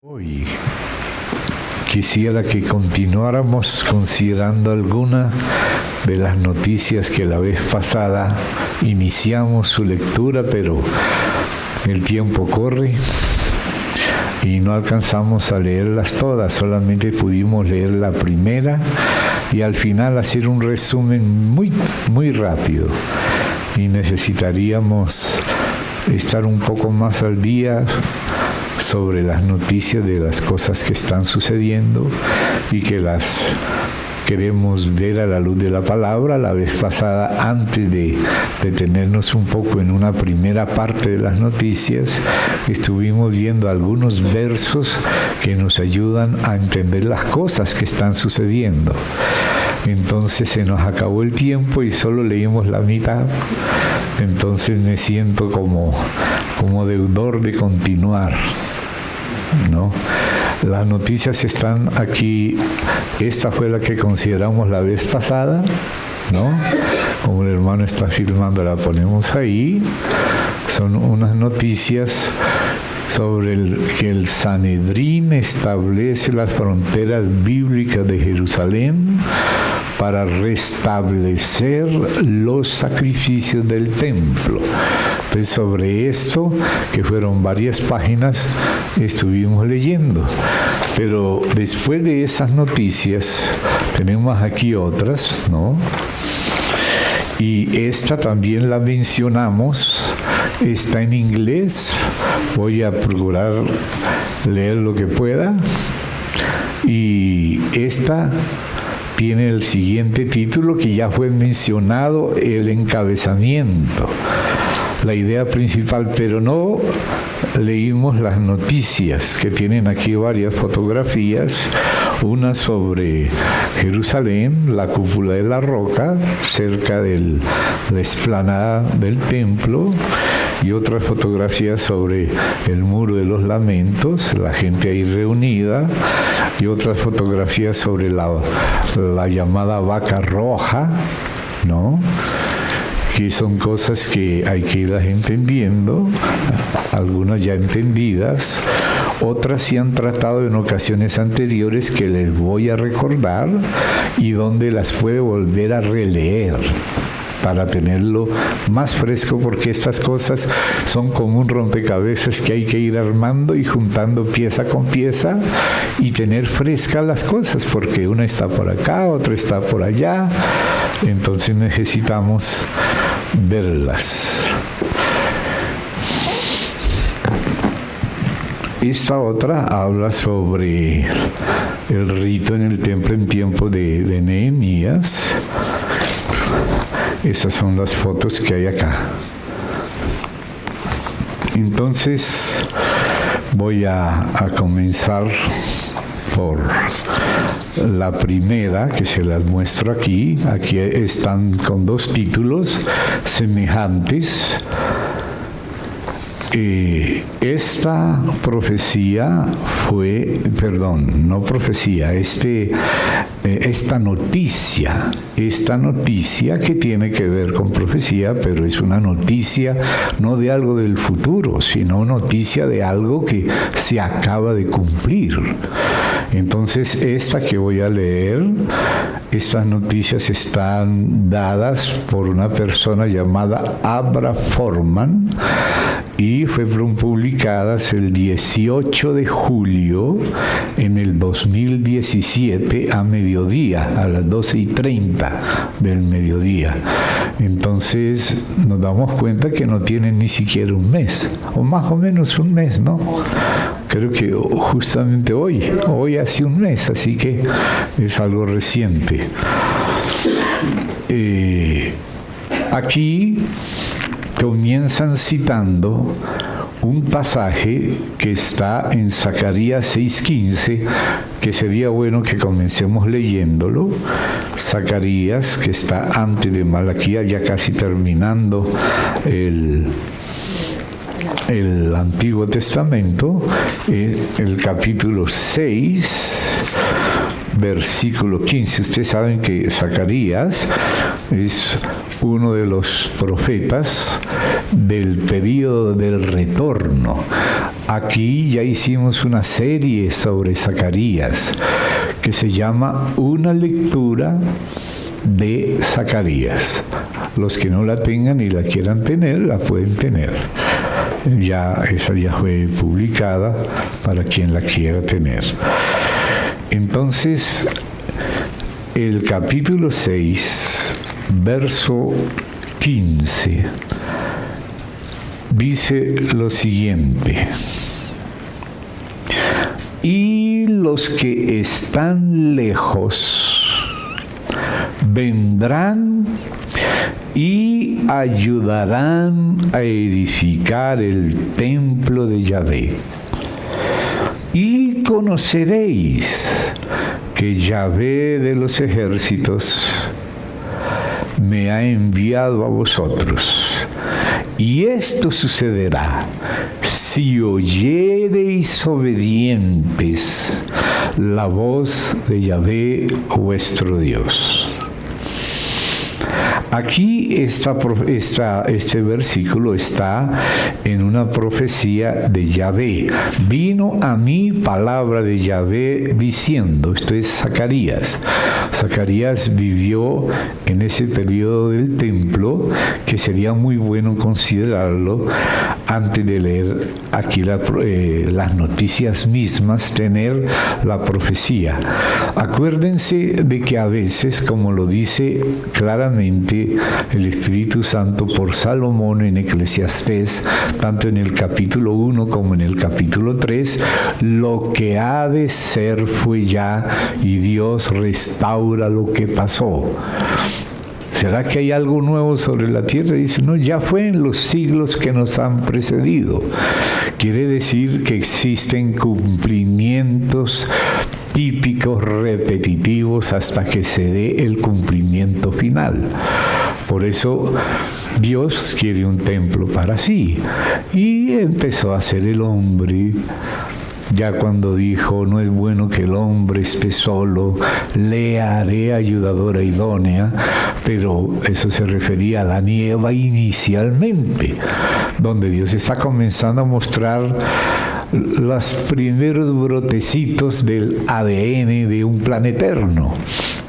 Hoy quisiera que continuáramos considerando alguna de las noticias que la vez pasada iniciamos su lectura, pero el tiempo corre y no alcanzamos a leerlas todas, solamente pudimos leer la primera y al final hacer un resumen muy rápido. Y necesitaríamos estar un poco más al día sobre las noticias de las cosas que están sucediendo y que las queremos ver a la luz de la palabra. La vez pasada, antes de detenernos un poco en una primera parte de las noticias, estuvimos viendo algunos versos que nos ayudan a entender las cosas que están sucediendo. Entonces se nos acabó el tiempo y solo leímos la mitad. Entonces me siento como deudor de continuar, ¿no? Las noticias están aquí. Esta fue la que consideramos la vez pasada, ¿no? Como el hermano está filmando, la ponemos ahí. Son unas noticias sobre que el Sanedrín establece las fronteras bíblicas de Jerusalén para restablecer los sacrificios del templo. Pues sobre esto, que fueron varias páginas, estuvimos leyendo. Pero después de esas noticias, tenemos aquí otras, ¿no? Y esta también la mencionamos, está en inglés. Voy a procurar leer lo que pueda. Y esta tiene el siguiente título que ya fue mencionado, el encabezamiento, la idea principal, pero no leímos las noticias, que tienen aquí varias fotografías, una sobre Jerusalén, la cúpula de la roca, cerca de la explanada del templo, y otras fotografías sobre el muro de los lamentos, la gente ahí reunida, y otras fotografías sobre la llamada vaca roja, ¿no? Que son cosas que hay que ir entendiendo, algunas ya entendidas, otras sí han tratado en ocasiones anteriores que les voy a recordar y donde las puede volver a releer para tenerlo más fresco, porque estas cosas son como un rompecabezas que hay que ir armando y juntando pieza con pieza y tener frescas las cosas, porque una está por acá, otra está por allá, entonces necesitamos verlas. Esta otra habla sobre el rito en el templo en tiempo de Nehemías. Esas son las fotos que hay acá. Entonces voy a comenzar por la primera, que se las muestro aquí. Aquí están con dos títulos semejantes. Esta profecía fue, esta noticia que tiene que ver con profecía, pero es una noticia no de algo del futuro, sino noticia de algo que se acaba de cumplir. Entonces, esta que voy a leer, estas noticias están dadas por una persona llamada Abra Forman y fueron publicadas el 18 de julio en el 2017 a mediodía, a las 12:30 del mediodía. Entonces, nos damos cuenta que no tienen ni siquiera un mes, o más o menos un mes, ¿no? Creo que justamente hoy hace un mes, así que es algo reciente. Aquí comienzan citando un pasaje que está en Zacarías 6:15, que sería bueno que comencemos leyéndolo. Zacarías, que está antes de Malaquías, ya casi terminando el Antiguo Testamento, el capítulo 6, versículo 15. Ustedes saben que Zacarías es uno de los profetas del período del retorno Aquí ya hicimos una serie sobre Zacarías que se llama Una lectura de Zacarías. Los que no la tengan y la quieran tener, la pueden tener. Esa ya fue publicada para quien la quiera tener. Entonces, el capítulo 6, verso 15, dice lo siguiente: y los que están lejos vendrán y ayudarán a edificar el templo de Yahvé. Y conoceréis que Yahvé de los ejércitos me ha enviado a vosotros. Y esto sucederá si oyereis obedientes la voz de Yahvé vuestro Dios. Aquí este versículo está en una profecía de Yahvé. Vino a mí palabra de Yahvé diciendo, esto es Zacarías. Zacarías vivió en ese periodo del templo, que sería muy bueno considerarlo antes de leer aquí las noticias mismas, tener la profecía. Acuérdense de que a veces, como lo dice claramente el Espíritu Santo por Salomón en Eclesiastés, tanto en el capítulo 1 como en el capítulo 3, lo que ha de ser fue ya, y Dios restaura lo que pasó. ¿Será que hay algo nuevo sobre la tierra? Dice, no, ya fue en los siglos que nos han precedido. Quiere decir que existen cumplimientos típicos, repetitivos, hasta que se dé el cumplimiento final. Por eso Dios quiere un templo para sí. Y empezó a hacer el hombre. Ya cuando dijo, no es bueno que el hombre esté solo, le haré ayudadora idónea, pero eso se refería a Adán y Eva inicialmente, donde Dios está comenzando a mostrar los primeros brotecitos del ADN de un plan eterno.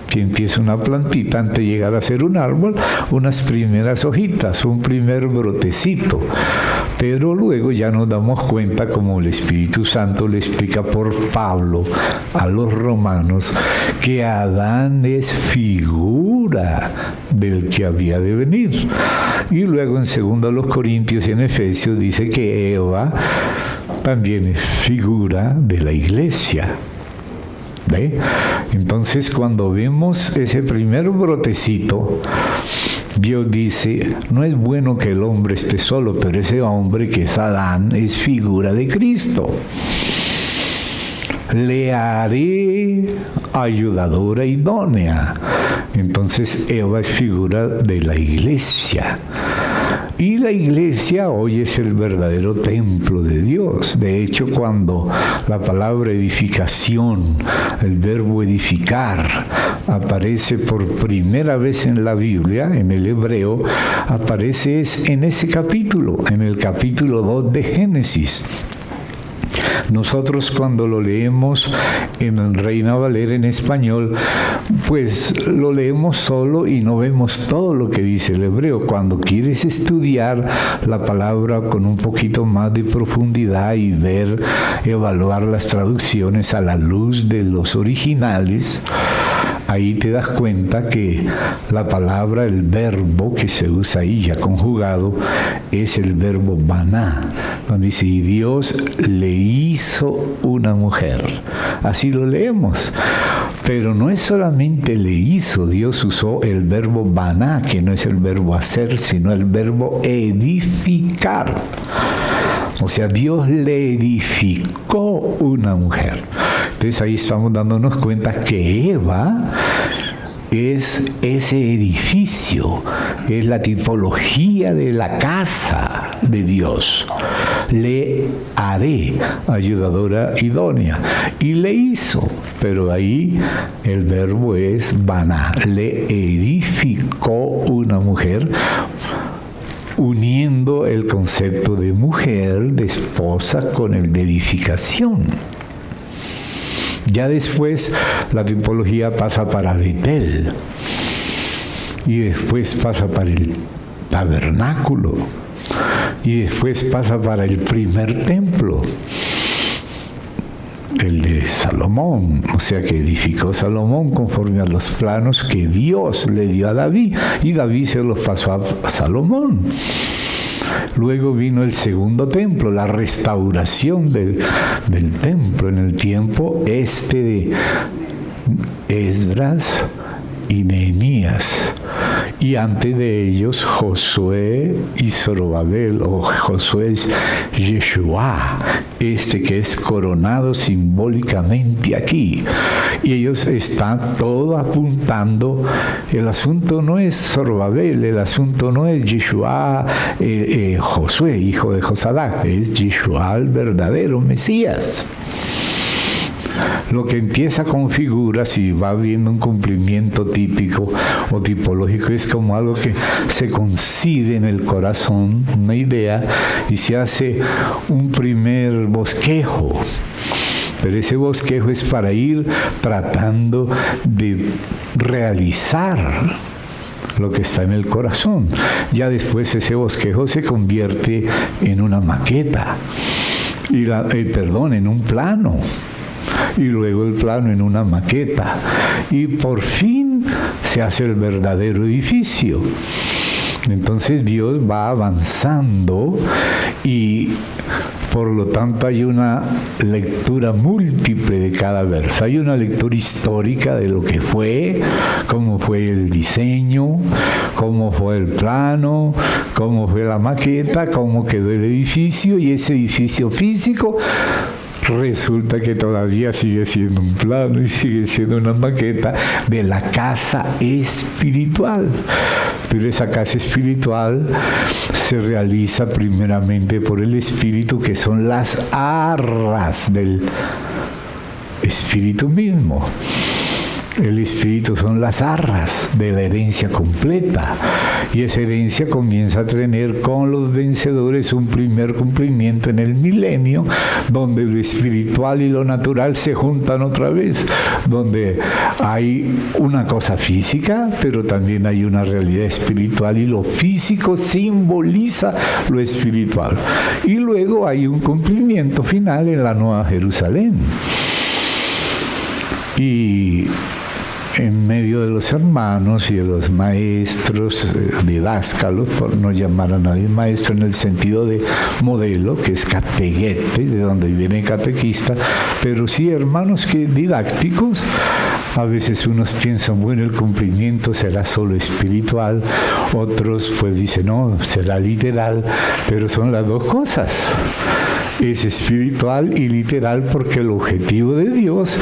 Que empieza una plantita antes de llegar a ser un árbol, unas primeras hojitas, un primer brotecito. Pero luego ya nos damos cuenta, como el Espíritu Santo le explica por Pablo a los romanos, que Adán es figura del que había de venir. Y luego en 2 Corintios y en Efesios dice que Eva también es figura de la iglesia. ¿Ve? Entonces, cuando vemos ese primer brotecito, Dios dice, no es bueno que el hombre esté solo, pero ese hombre que es Adán es figura de Cristo. Le haré ayudadora idónea. Entonces Eva es figura de la iglesia. Y la iglesia hoy es el verdadero templo de Dios. De hecho, cuando la palabra edificación, el verbo edificar, aparece por primera vez en la Biblia, en el hebreo, aparece en ese capítulo, en el capítulo 2 de Génesis. Nosotros cuando lo leemos en el Reina Valera en español, pues lo leemos solo y no vemos todo lo que dice el hebreo. Cuando quieres estudiar la palabra con un poquito más de profundidad y evaluar las traducciones a la luz de los originales, ahí te das cuenta que la palabra, el verbo que se usa ahí ya conjugado, es el verbo baná, donde dice, y Dios le hizo una mujer. Así lo leemos. Pero no es solamente le hizo, Dios usó el verbo baná, que no es el verbo hacer, sino el verbo edificar. O sea, Dios le edificó una mujer. Entonces ahí estamos dándonos cuenta que Eva es ese edificio, es la tipología de la casa de Dios. Le haré ayudadora idónea. Y le hizo, pero ahí el verbo es baná. Le edificó una mujer. uniendo el concepto de mujer, de esposa, con el de edificación. Ya después la tipología pasa para Betel y después pasa para el tabernáculo y después pasa para el primer templo, el de Salomón, o sea que edificó Salomón conforme a los planos que Dios le dio a David, y David se los pasó a Salomón. Luego vino el segundo templo, la restauración del templo en el tiempo de Esdras y Nehemías. Y antes de ellos Josué y Zorobabel, o Josué es Yeshua, que es coronado simbólicamente aquí. Y ellos están todo apuntando, el asunto no es Zorobabel, el asunto no es Yeshua, Josué, hijo de Josadac, es Yeshua el verdadero Mesías. Lo que empieza con figuras y va viendo un cumplimiento típico o tipológico es como algo que se concibe en el corazón, una idea, y se hace un primer bosquejo. Pero ese bosquejo es para ir tratando de realizar lo que está en el corazón. Ya después ese bosquejo se convierte en una maqueta, en un plano. Y luego el plano en una maqueta, y por fin se hace el verdadero edificio. Entonces Dios va avanzando y por lo tanto hay una lectura múltiple de cada verso. Hay una lectura histórica de lo que fue, cómo fue el diseño, cómo fue el plano, cómo fue la maqueta, cómo quedó el edificio, y ese edificio físico resulta que todavía sigue siendo un plano y sigue siendo una maqueta de la casa espiritual. Pero esa casa espiritual se realiza primeramente por el Espíritu, que son las arras del Espíritu mismo. El Espíritu son las arras de la herencia completa, y esa herencia comienza a tener con los vencedores un primer cumplimiento en el milenio, donde lo espiritual y lo natural se juntan otra vez, donde hay una cosa física, pero también hay una realidad espiritual, y lo físico simboliza lo espiritual. Y luego hay un cumplimiento final en la Nueva Jerusalén. Y en medio de los hermanos y de los maestros, didáscalos, por no llamar a nadie maestro en el sentido de modelo, que es catequete, de donde viene catequista, pero sí hermanos didácticos. A veces unos piensan, bueno, el cumplimiento será solo espiritual, otros pues dicen, no, será literal, pero son las dos cosas. Es espiritual y literal, porque el objetivo de Dios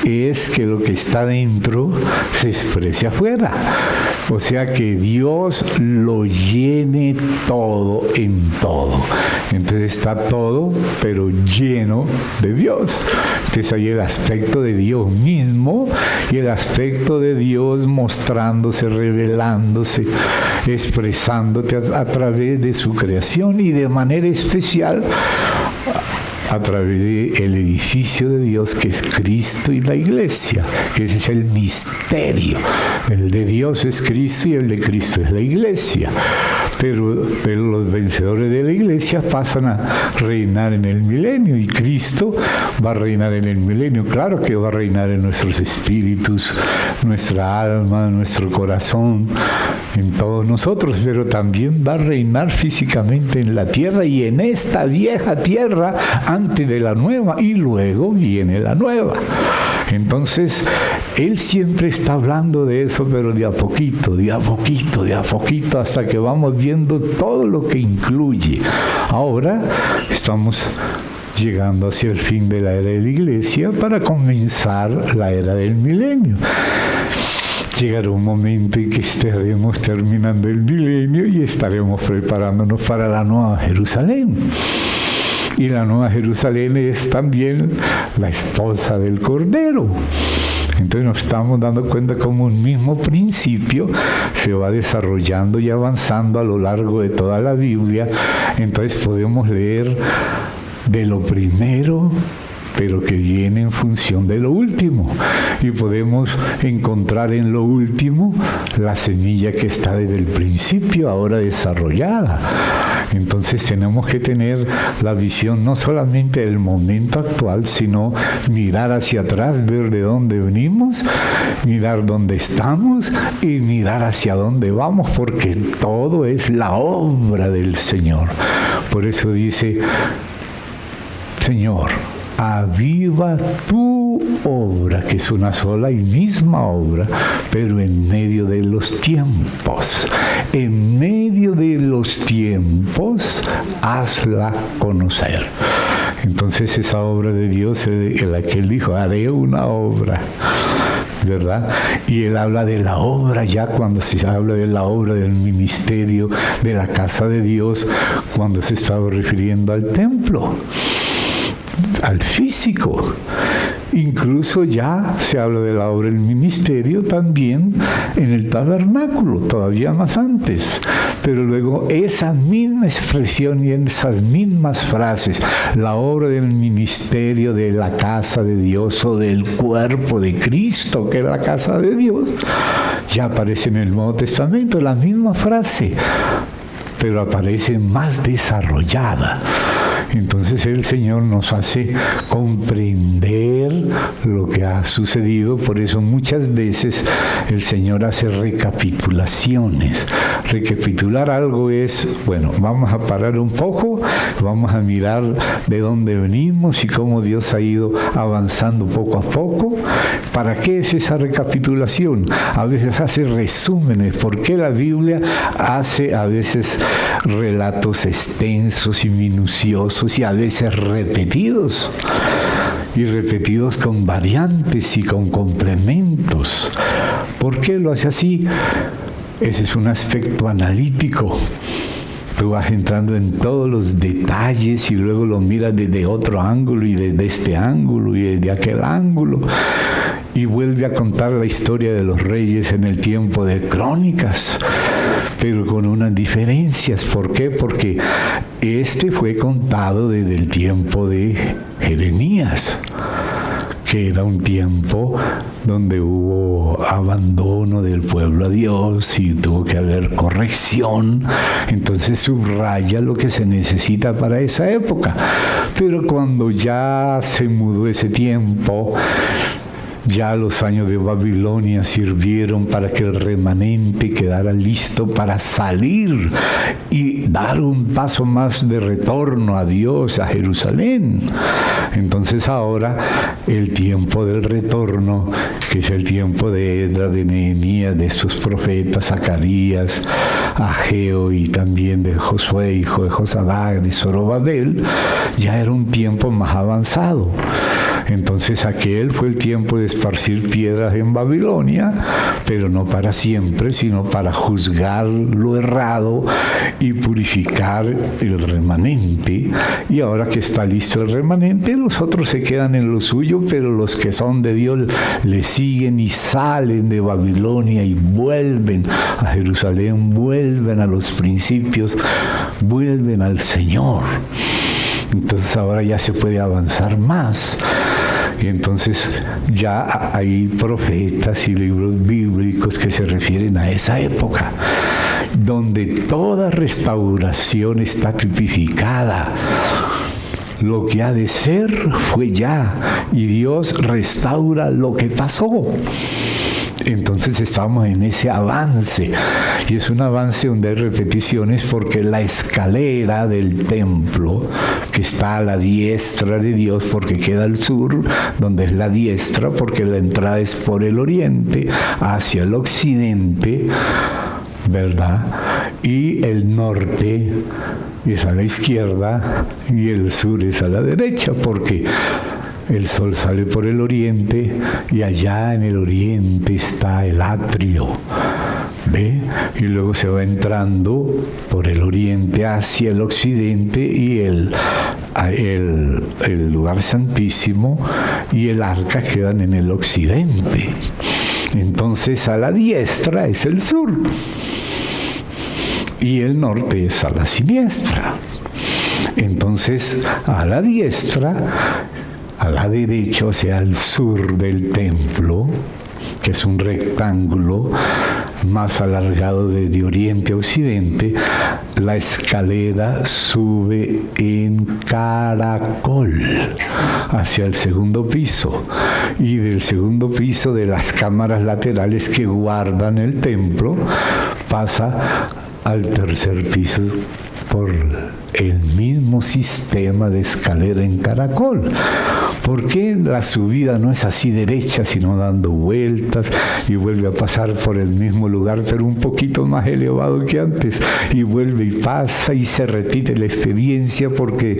es que lo que está dentro se exprese afuera. O sea, que Dios lo llene todo en todo. Entonces está todo, pero lleno de Dios. Entonces hay el aspecto de Dios mismo y el aspecto de Dios mostrándose, revelándose, expresándote a través de su creación, y de manera especial a través del edificio de Dios, que es Cristo y la Iglesia, que ese es el misterio. El de Dios es Cristo y el de Cristo es la Iglesia. Pero los vencedores de la Iglesia pasan a reinar en el milenio, y Cristo va a reinar en el milenio. Claro que va a reinar en nuestros espíritus, nuestra alma, nuestro corazón, en todos nosotros, pero también va a reinar físicamente en la tierra, y en esta vieja tierra antes de la nueva, y luego viene la nueva. Entonces, Él siempre está hablando de eso, pero de a poquito, hasta que vamos viendo todo lo que incluye. Ahora estamos llegando hacia el fin de la era de la Iglesia para comenzar la era del milenio. Llegará un momento en que estaremos terminando el milenio y estaremos preparándonos para la Nueva Jerusalén. Y la Nueva Jerusalén es también la esposa del Cordero. Entonces nos estamos dando cuenta cómo un mismo principio se va desarrollando y avanzando a lo largo de toda la Biblia. Entonces podemos leer de lo primero, pero que viene en función de lo último. Y podemos encontrar en lo último la semilla que está desde el principio, ahora desarrollada. Entonces tenemos que tener la visión no solamente del momento actual, sino mirar hacia atrás, ver de dónde venimos, mirar dónde estamos y mirar hacia dónde vamos, porque todo es la obra del Señor. Por eso dice, Señor, aviva tu obra, que es una sola y misma obra, pero en medio de los tiempos. En medio de los tiempos, hazla conocer. Entonces esa obra de Dios es la que Él dijo, haré una obra, ¿verdad? Y Él habla de la obra ya cuando se habla de la obra del ministerio de la casa de Dios, cuando se estaba refiriendo al templo, al físico. Incluso ya se habla de la obra del ministerio también en el tabernáculo, todavía más antes. Pero luego esa misma expresión y esas mismas frases, la obra del ministerio de la casa de Dios o del cuerpo de Cristo, que es la casa de Dios, ya aparece en el Nuevo Testamento, la misma frase, pero aparece más desarrollada. Entonces el Señor nos hace comprender lo que ha sucedido. Por eso muchas veces el Señor hace recapitulaciones. Recapitular algo es, bueno, vamos a parar un poco, vamos a mirar de dónde venimos y cómo Dios ha ido avanzando poco a poco. ¿Para qué es esa recapitulación? A veces hace resúmenes. ¿Por qué la Biblia hace a veces relatos extensos y minuciosos y a veces repetidos? Y repetidos con variantes y con complementos. ¿Por qué lo hace así? Ese es un aspecto analítico. Tú vas entrando en todos los detalles y luego lo miras desde otro ángulo y desde este ángulo y desde aquel ángulo. Y vuelve a contar la historia de los reyes en el tiempo de Crónicas, pero con unas diferencias. ¿Por qué? Porque este fue contado desde el tiempo de Jeremías, que era un tiempo donde hubo abandono del pueblo a Dios y tuvo que haber corrección. Entonces subraya lo que se necesita para esa época. Pero cuando ya se mudó ese tiempo, ya los años de Babilonia sirvieron para que el remanente quedara listo para salir y dar un paso más de retorno a Dios, a Jerusalén. Entonces ahora el tiempo del retorno, que es el tiempo de Esdras, de Nehemías, de estos profetas, Zacarías, Ageo y también de Josué, hijo de Josadac, de Zorobabel, ya era un tiempo más avanzado. Entonces aquel fue el tiempo de esparcir piedras en Babilonia, pero no para siempre, sino para juzgar lo errado y purificar el remanente. Y ahora que está listo el remanente, los otros se quedan en lo suyo, pero los que son de Dios le siguen y salen de Babilonia y vuelven a Jerusalén, vuelven a los principios, vuelven al Señor. Entonces ahora ya se puede avanzar más. Y entonces ya hay profetas y libros bíblicos que se refieren a esa época, donde toda restauración está tipificada. Lo que ha de ser fue ya, y Dios restaura lo que pasó. Entonces estamos en ese avance, y es un avance donde hay repeticiones, porque la escalera del templo, que está a la diestra de Dios, porque queda al sur, donde es la diestra, porque la entrada es por el oriente, hacia el occidente, ¿verdad? Y el norte es a la izquierda, y el sur es a la derecha, porque el sol sale por el oriente y allá en el oriente está el atrio, ¿ve? Y luego se va entrando por el oriente hacia el occidente y el el lugar santísimo y el arca quedan en el occidente. Entonces a la diestra es el sur y el norte es a la siniestra. Entonces a la diestra, a la derecha, o sea, al sur del templo, que es un rectángulo más alargado de oriente a occidente, la escalera sube en caracol hacia el segundo piso, y del segundo piso, de las cámaras laterales que guardan el templo, pasa al tercer piso por el mismo sistema de escalera en caracol. ¿Por qué la subida no es así derecha, sino dando vueltas y vuelve a pasar por el mismo lugar, pero un poquito más elevado que antes, y vuelve y pasa y se repite la experiencia porque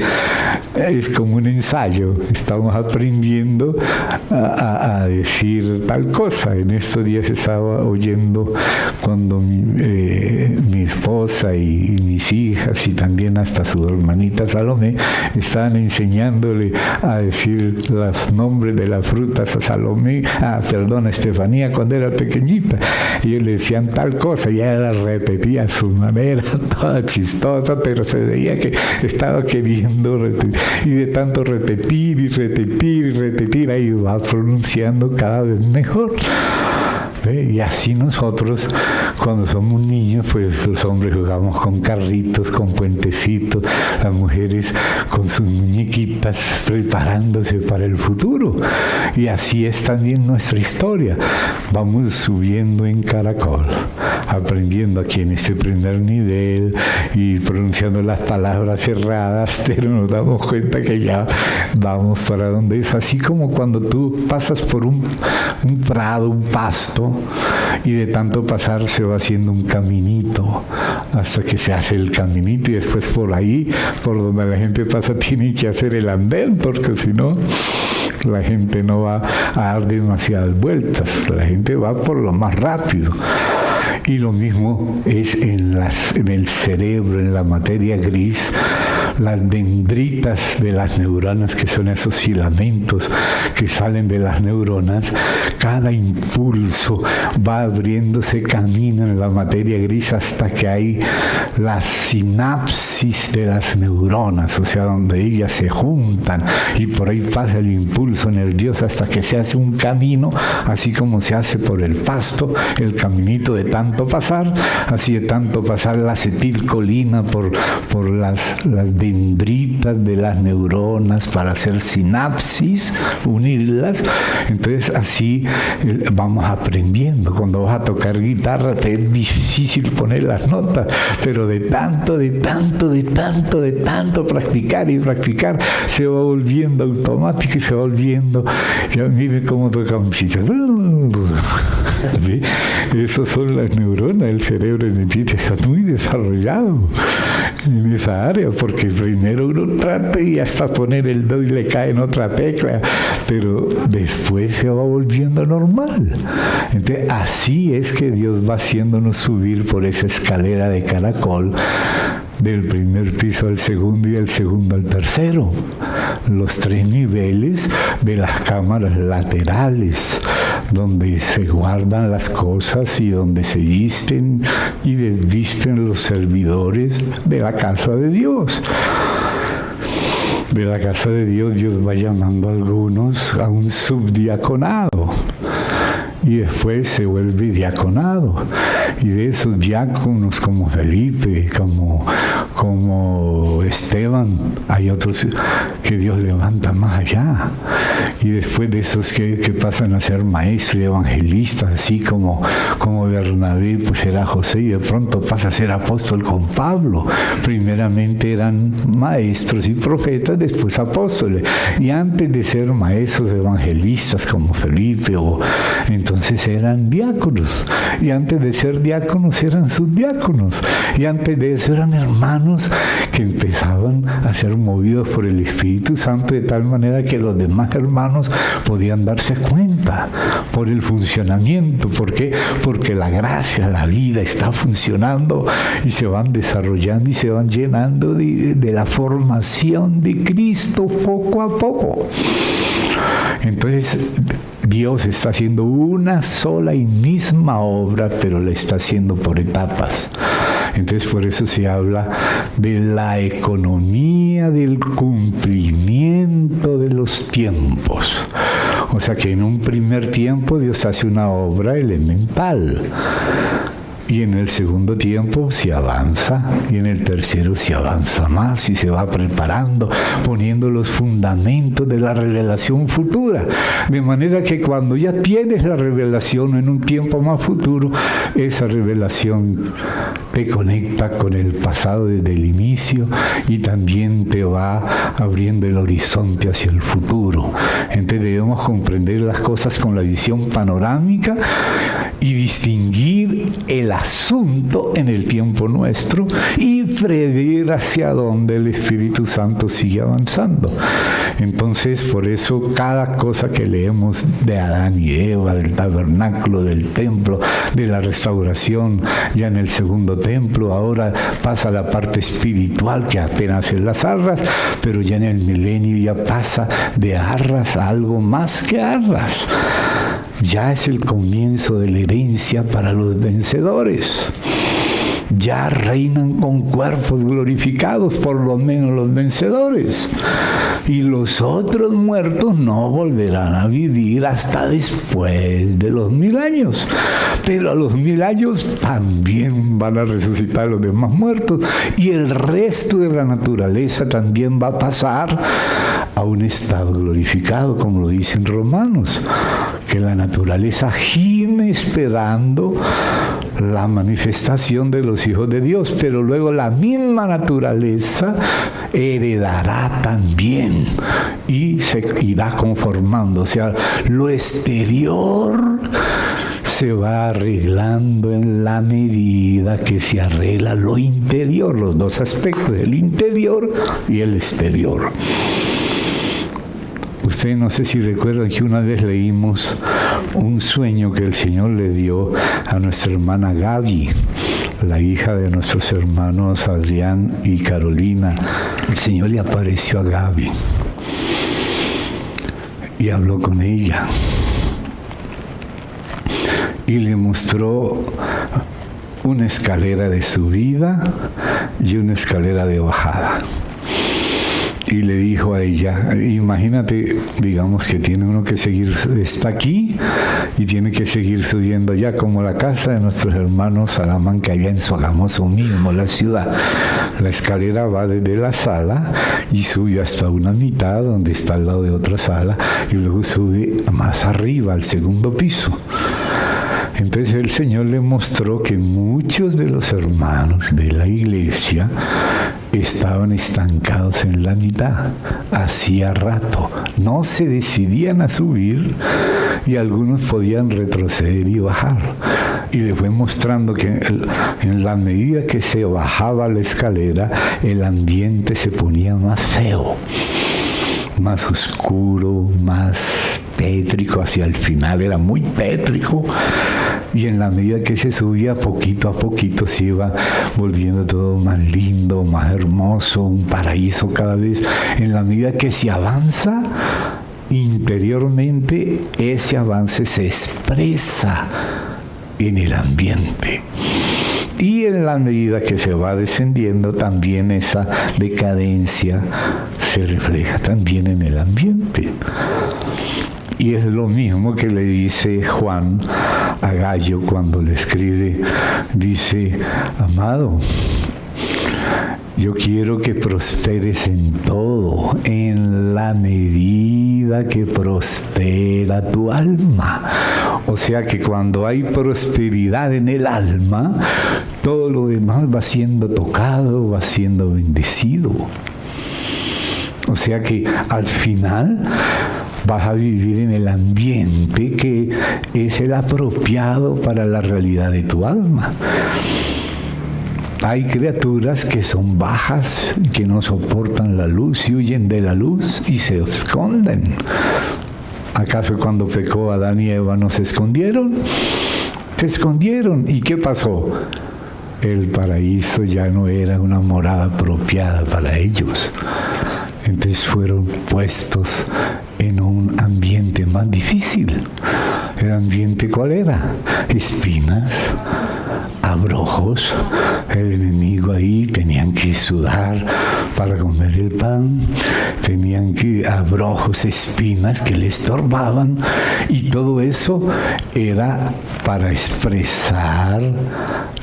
es como un ensayo? Estamos aprendiendo a decir tal cosa. En estos días estaba oyendo cuando mi esposa y mis hijas y también hasta su hermanita Salomé estaban enseñándole a decir los nombres de las frutas a Salomé, a Estefanía, cuando era pequeñita, y ellos le decían tal cosa y ella la repetía a su manera, toda chistosa, pero se veía que estaba queriendo repetir, y de tanto repetir y repetir y repetir, ahí va pronunciando cada vez mejor. ¿Ve? Y así nosotros, cuando somos niños, pues los hombres jugamos con carritos, con puentecitos, las mujeres con sus muñequitas preparándose para el futuro. Y así es también nuestra historia. Vamos subiendo en caracol, aprendiendo aquí en este primer nivel y pronunciando las palabras cerradas, pero nos damos cuenta que ya vamos para donde es. Así como cuando tú pasas por un prado, un pasto, y de tanto pasar se va haciendo un caminito hasta que se hace el caminito, y después por ahí, por donde la gente pasa, tiene que hacer el andén, porque si no la gente no va a dar demasiadas vueltas, la gente va por lo más rápido. Y lo mismo es en el cerebro, en la materia gris, las dendritas de las neuronas, que son esos filamentos que salen de las neuronas. Cada impulso va abriéndose camino en la materia gris hasta que hay la sinapsis de las neuronas, o sea, donde ellas se juntan y por ahí pasa el impulso nervioso hasta que se hace un camino, así como se hace por el pasto, el caminito de tanto pasar, así de tanto pasar la acetilcolina por las dendritas de las neuronas para hacer sinapsis, unirlas. Entonces así vamos aprendiendo. Cuando vas a tocar guitarra te es difícil poner las notas, pero de tanto practicar y practicar se va volviendo automático y se va volviendo. Ya miren cómo toca música. ¿Sí? Esas son las neuronas, el cerebro está muy desarrollado en esa área, porque primero uno trata y hasta poner el dedo y le cae en otra tecla, pero después se va volviendo normal. Entonces así es que Dios va haciéndonos subir por esa escalera de caracol, del primer piso al segundo y del segundo al tercero, los 3 niveles de las cámaras laterales, donde se guardan las cosas y donde se visten y desvisten los servidores de la casa de Dios. De la casa de Dios, Dios va llamando a algunos a un subdiaconado, y después se vuelve diaconado, y de esos diáconos como Felipe, como Esteban, hay otros que Dios levanta más allá, y después de esos que pasan a ser maestros y evangelistas, así como Bernabé pues era José, y de pronto pasa a ser apóstol con Pablo. Primeramente eran maestros y profetas, después apóstoles, y antes de ser maestros evangelistas como Felipe, entonces eran diáconos, y antes de ser diáconos eran subdiáconos, y antes de eso eran hermanos hermanos que empezaban a ser movidos por el Espíritu Santo de tal manera que los demás hermanos podían darse cuenta por el funcionamiento. ¿Por qué? Porque la gracia, la vida está funcionando y se van desarrollando y se van llenando de la formación de Cristo poco a poco. Entonces, Dios está haciendo una sola y misma obra, pero la está haciendo por etapas. Entonces, por eso se habla de la economía del cumplimiento de los tiempos. O sea que en un primer tiempo Dios hace una obra elemental. Y en el segundo tiempo se avanza, y en el tercero se avanza más y se va preparando, poniendo los fundamentos de la revelación futura. De manera que cuando ya tienes la revelación en un tiempo más futuro, esa revelación te conecta con el pasado desde el inicio y también te va abriendo el horizonte hacia el futuro. Entonces debemos comprender las cosas con la visión panorámica y distinguir el asunto en el tiempo nuestro y prever hacia dónde el Espíritu Santo sigue avanzando. Entonces, por eso cada cosa que leemos de Adán y Eva, del tabernáculo, del templo, de la restauración, ya en el segundo templo, ahora pasa la parte espiritual que apenas es las arras, pero ya en el milenio ya pasa de arras a algo más que arras. Ya es el comienzo de la herencia para los vencedores. Ya reinan con cuerpos glorificados, por lo menos los vencedores. Y los otros muertos no volverán a vivir hasta después de los 1000 años. Pero a los 1000 años también van a resucitar los demás muertos. Y el resto de la naturaleza también va a pasar a un estado glorificado, como lo dicen Romanos, que la naturaleza gime esperando la manifestación de los hijos de Dios, pero luego la misma naturaleza heredará también y se irá conformando. O sea, lo exterior se va arreglando en la medida que se arregla lo interior, los dos aspectos, el interior y el exterior. Ustedes no sé si recuerdan que una vez leímos un sueño que el Señor le dio a nuestra hermana Gaby, la hija de nuestros hermanos Adrián y Carolina. El Señor le apareció a Gaby y habló con ella y le mostró una escalera de subida y una escalera de bajada. Y le dijo a ella, imagínate, digamos que tiene uno que seguir, está aquí y tiene que seguir subiendo allá, como la casa de nuestros hermanos Salamanca, allá en Sogamoso mismo, la ciudad. La escalera va desde la sala y sube hasta una mitad, donde está al lado de otra sala, y luego sube más arriba, al segundo piso. Entonces el Señor le mostró que muchos de los hermanos de la iglesia estaban estancados en la mitad, hacía rato, no se decidían a subir y algunos podían retroceder y bajar. Y le fue mostrando que en la medida que se bajaba la escalera, el ambiente se ponía más feo, más oscuro, más tétrico, hacia el final era muy tétrico. Y en la medida que se subía, poquito a poquito se iba volviendo todo más lindo, más hermoso, un paraíso cada vez. En la medida que se avanza interiormente, ese avance se expresa en el ambiente. Y en la medida que se va descendiendo, también esa decadencia se refleja también en el ambiente. Y es lo mismo que le dice Juan a Gallo cuando le escribe, dice, amado, yo quiero que prosperes en todo, en la medida que prospera tu alma. O sea que cuando hay prosperidad en el alma, todo lo demás va siendo tocado, va siendo bendecido. O sea que al final vas a vivir en el ambiente que es el apropiado para la realidad de tu alma. Hay criaturas que son bajas, que no soportan la luz y huyen de la luz y se esconden. ¿Acaso cuando pecó Adán y Eva no se escondieron? Se escondieron. ¿Y qué pasó? El paraíso ya no era una morada apropiada para ellos. Entonces fueron puestos en un ambiente más difícil. ¿El ambiente cuál era? Espinas, abrojos. El enemigo ahí tenían que sudar para comer el pan. Tenían que abrojos, espinas que le estorbaban. Y todo eso era para expresar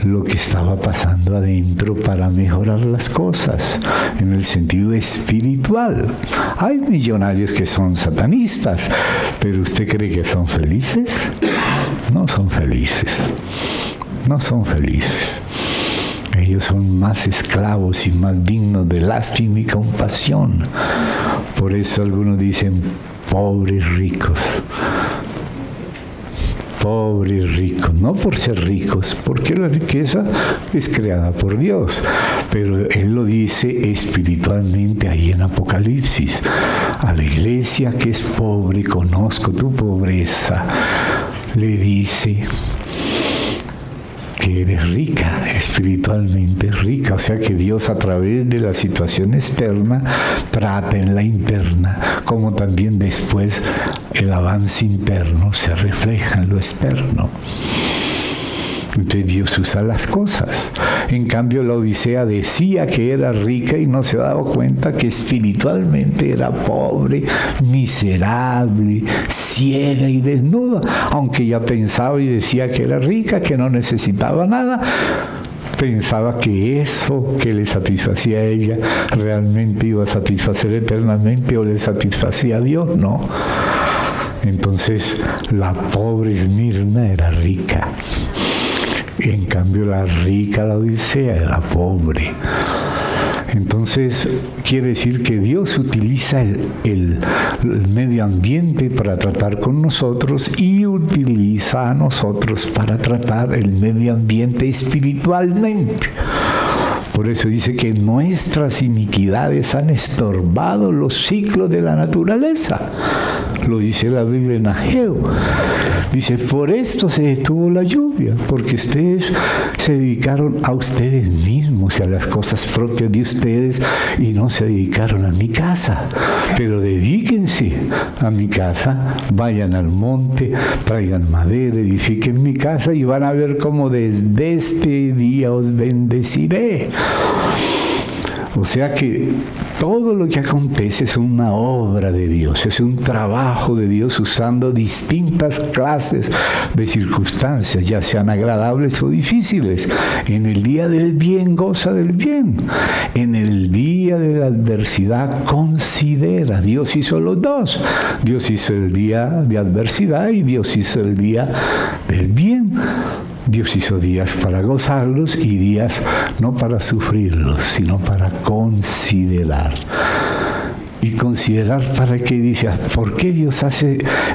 lo que estaba pasando adentro para mejorar las cosas en el sentido espiritual. Hay millonarios que son satanistas, pero ¿usted cree que son felices? No son felices. No son felices. Ellos son más esclavos y más dignos de lástima y compasión. Por eso algunos dicen pobres ricos. Pobres ricos, no por ser ricos, porque la riqueza es creada por Dios, pero Él lo dice espiritualmente ahí en Apocalipsis. A la iglesia que es pobre, conozco tu pobreza, le dice que eres rica, espiritualmente rica, o sea que Dios a través de la situación externa trata en la interna, como también después el avance interno se refleja en lo externo. Entonces Dios usa las cosas. En cambio la Odisea decía que era rica y no se daba cuenta que espiritualmente era pobre, miserable, ciega y desnuda. Aunque ella pensaba y decía que era rica, que no necesitaba nada, pensaba que eso que le satisfacía a ella realmente iba a satisfacer eternamente o le satisfacía a Dios. No. Entonces la pobre Esmirna era rica. En cambio la rica, la Odisea, era pobre. Entonces quiere decir que Dios utiliza el medio ambiente para tratar con nosotros y utiliza a nosotros para tratar el medio ambiente espiritualmente. Por eso dice que nuestras iniquidades han estorbado los ciclos de la naturaleza. Lo dice la Biblia en Ageo. Dice, por esto se detuvo la lluvia, porque ustedes se dedicaron a ustedes mismos y a las cosas propias de ustedes y no se dedicaron a mi casa. Pero dedíquense a mi casa, vayan al monte, traigan madera, edifiquen mi casa y van a ver cómo desde este día os bendeciré. O sea que todo lo que acontece es una obra de Dios, es un trabajo de Dios usando distintas clases de circunstancias, ya sean agradables o difíciles. En el día del bien, goza del bien. En el día de la adversidad, considera. Dios hizo los dos. Dios hizo el día de adversidad y Dios hizo el día del bien. Dios hizo días para gozarlos y días no para sufrirlos, sino para considerar. Y considerar para qué dice, ¿por qué Dios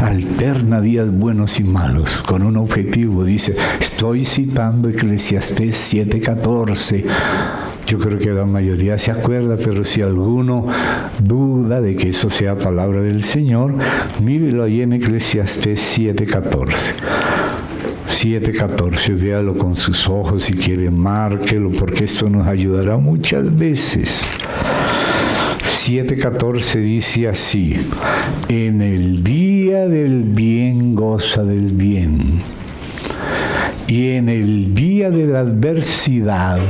alterna días buenos y malos? Con un objetivo, dice, estoy citando Eclesiastés 7:14. Yo creo que la mayoría se acuerda, pero si alguno duda de que eso sea palabra del Señor, mírelo ahí en Eclesiastés 7:14. 7:14, véalo con sus ojos, si quiere márquelo, porque esto nos ayudará muchas veces. 7:14 dice así, en el día del bien goza del bien, y en el día de la adversidad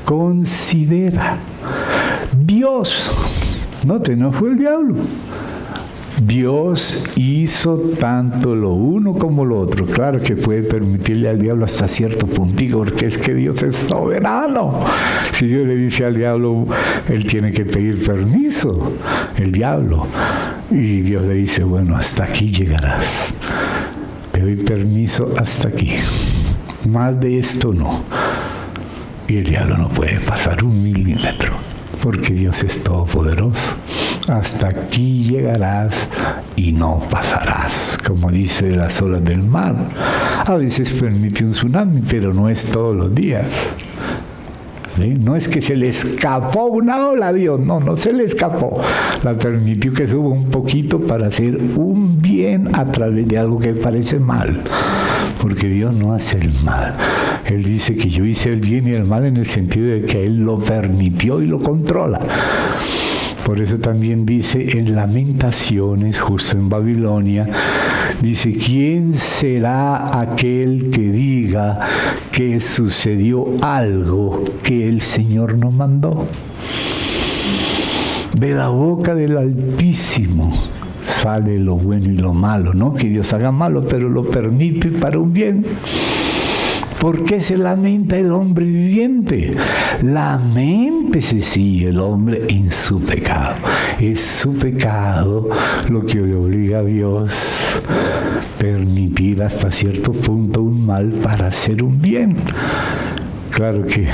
considera. Dios, no fue el diablo. Dios hizo tanto lo uno como lo otro. Claro que puede permitirle al diablo hasta cierto puntico, porque es que Dios es soberano. Si Dios le dice al diablo, él tiene que pedir permiso, el diablo. Y Dios le dice, bueno, hasta aquí llegarás. Te doy permiso hasta aquí. Más de esto no. Y el diablo no puede pasar 1 milímetro, porque Dios es todopoderoso. Hasta aquí llegarás y no pasarás, como dice las olas del mar. A veces permite un tsunami, pero no es todos los días. ¿sí? No es que se le escapó una ola a Dios, no se le escapó. La permitió que suba un poquito para hacer un bien a través de algo que parece mal. Porque Dios no hace el mal. Él dice que yo hice el bien y el mal en el sentido de que Él lo permitió y lo controla. Por eso también dice en Lamentaciones, justo en Babilonia, dice, ¿quién será aquel que diga que sucedió algo que el Señor no mandó? De la boca del Altísimo sale lo bueno y lo malo, no que Dios haga malo, pero lo permite para un bien. ¿Por qué se lamenta el hombre viviente? Laméntese sí el hombre en su pecado. Es su pecado lo que le obliga a Dios a permitir hasta cierto punto un mal para hacer un bien. Claro que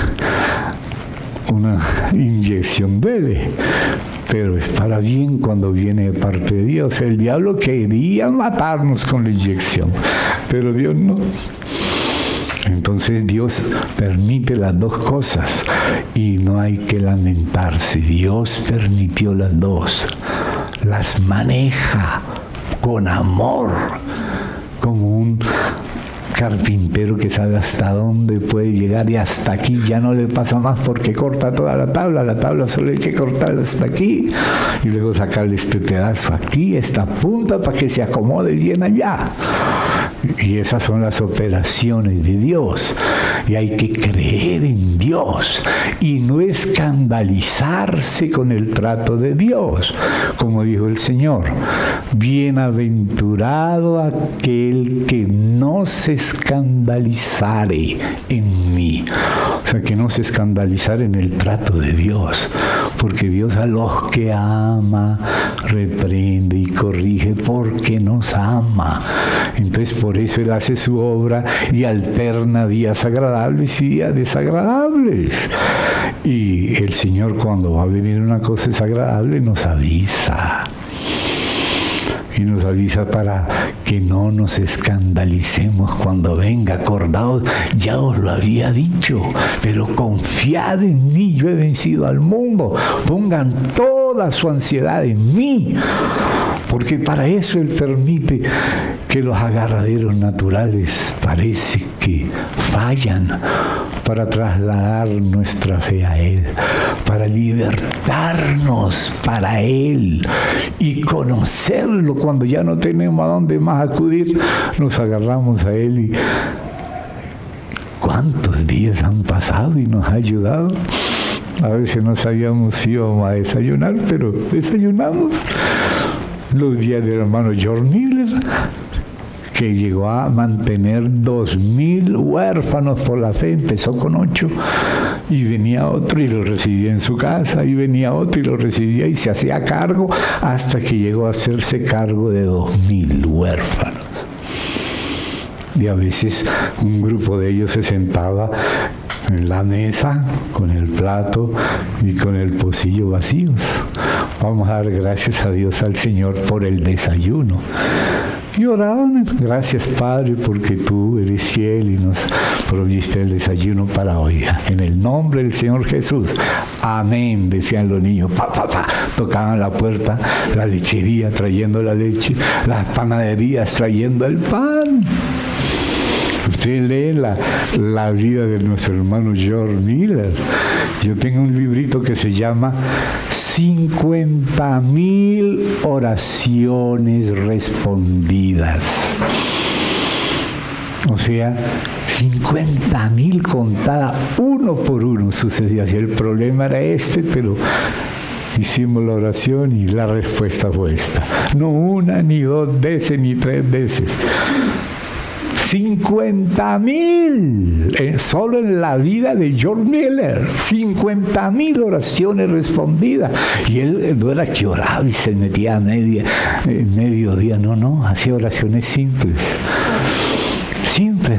una inyección duele, pero es para bien cuando viene de parte de Dios. El diablo quería matarnos con la inyección, pero Dios no. Entonces Dios permite las dos cosas y no hay que lamentarse. Dios permitió las dos, las maneja con amor, como un carpintero que sabe hasta dónde puede llegar y hasta aquí ya no le pasa más porque corta toda la tabla solo hay que cortarla hasta aquí y luego sacarle este pedazo aquí, esta punta para que se acomode bien allá. Y esas son las operaciones de Dios. Y hay que creer en Dios y no escandalizarse con el trato de Dios. Como dijo el Señor, bienaventurado aquel que no se escandalizare en mí. O sea, que no se escandalizar en el trato de Dios. Porque Dios a los que ama, reprende y corrige porque nos ama. Entonces por eso Él hace su obra y alterna días agradables y días desagradables. Y el Señor cuando va a venir una cosa desagradable nos avisa. Y nos avisa para que no nos escandalicemos cuando venga. Acordaos, ya os lo había dicho, pero confiad en mí, yo he vencido al mundo. Pongan toda su ansiedad en mí, porque para eso Él permite que los agarraderos naturales parece que fallan, para trasladar nuestra fe a Él, para libertarnos para Él y conocerlo. Cuando ya no tenemos a dónde más acudir, nos agarramos a Él. Y ¿cuántos días han pasado y nos ha ayudado? A veces no sabíamos si íbamos a desayunar, pero desayunamos. Los días del hermano George Miller, que llegó a mantener 2,000 huérfanos por la fe, empezó con 8, y venía otro y lo recibía en su casa, y venía otro y lo recibía y se hacía cargo, hasta que llegó a hacerse cargo de 2,000 huérfanos. Y a veces un grupo de ellos se sentaba en la mesa con el plato y con el pocillo vacíos. Vamos a dar gracias a Dios, al Señor, por el desayuno. Y oraban, gracias Padre, porque tú eres fiel y nos proviste el desayuno para hoy. En el nombre del Señor Jesús. Amén, decían los niños. Pa, pa, pa. Tocaban la puerta, la lechería trayendo la leche, las panaderías trayendo el pan. Usted lee la vida de nuestro hermano George Miller. Yo tengo un librito que se llama 50,000 oraciones respondidas. O sea, 50,000 contadas uno por uno sucedía. Así el problema era pero hicimos la oración y la respuesta fue esta. No una, ni 2 veces, ni 3 veces. 50,000, solo en la vida de George Miller, 50,000 oraciones respondidas. Y él no era que oraba y se metía a mediodía, no, hacía oraciones simples,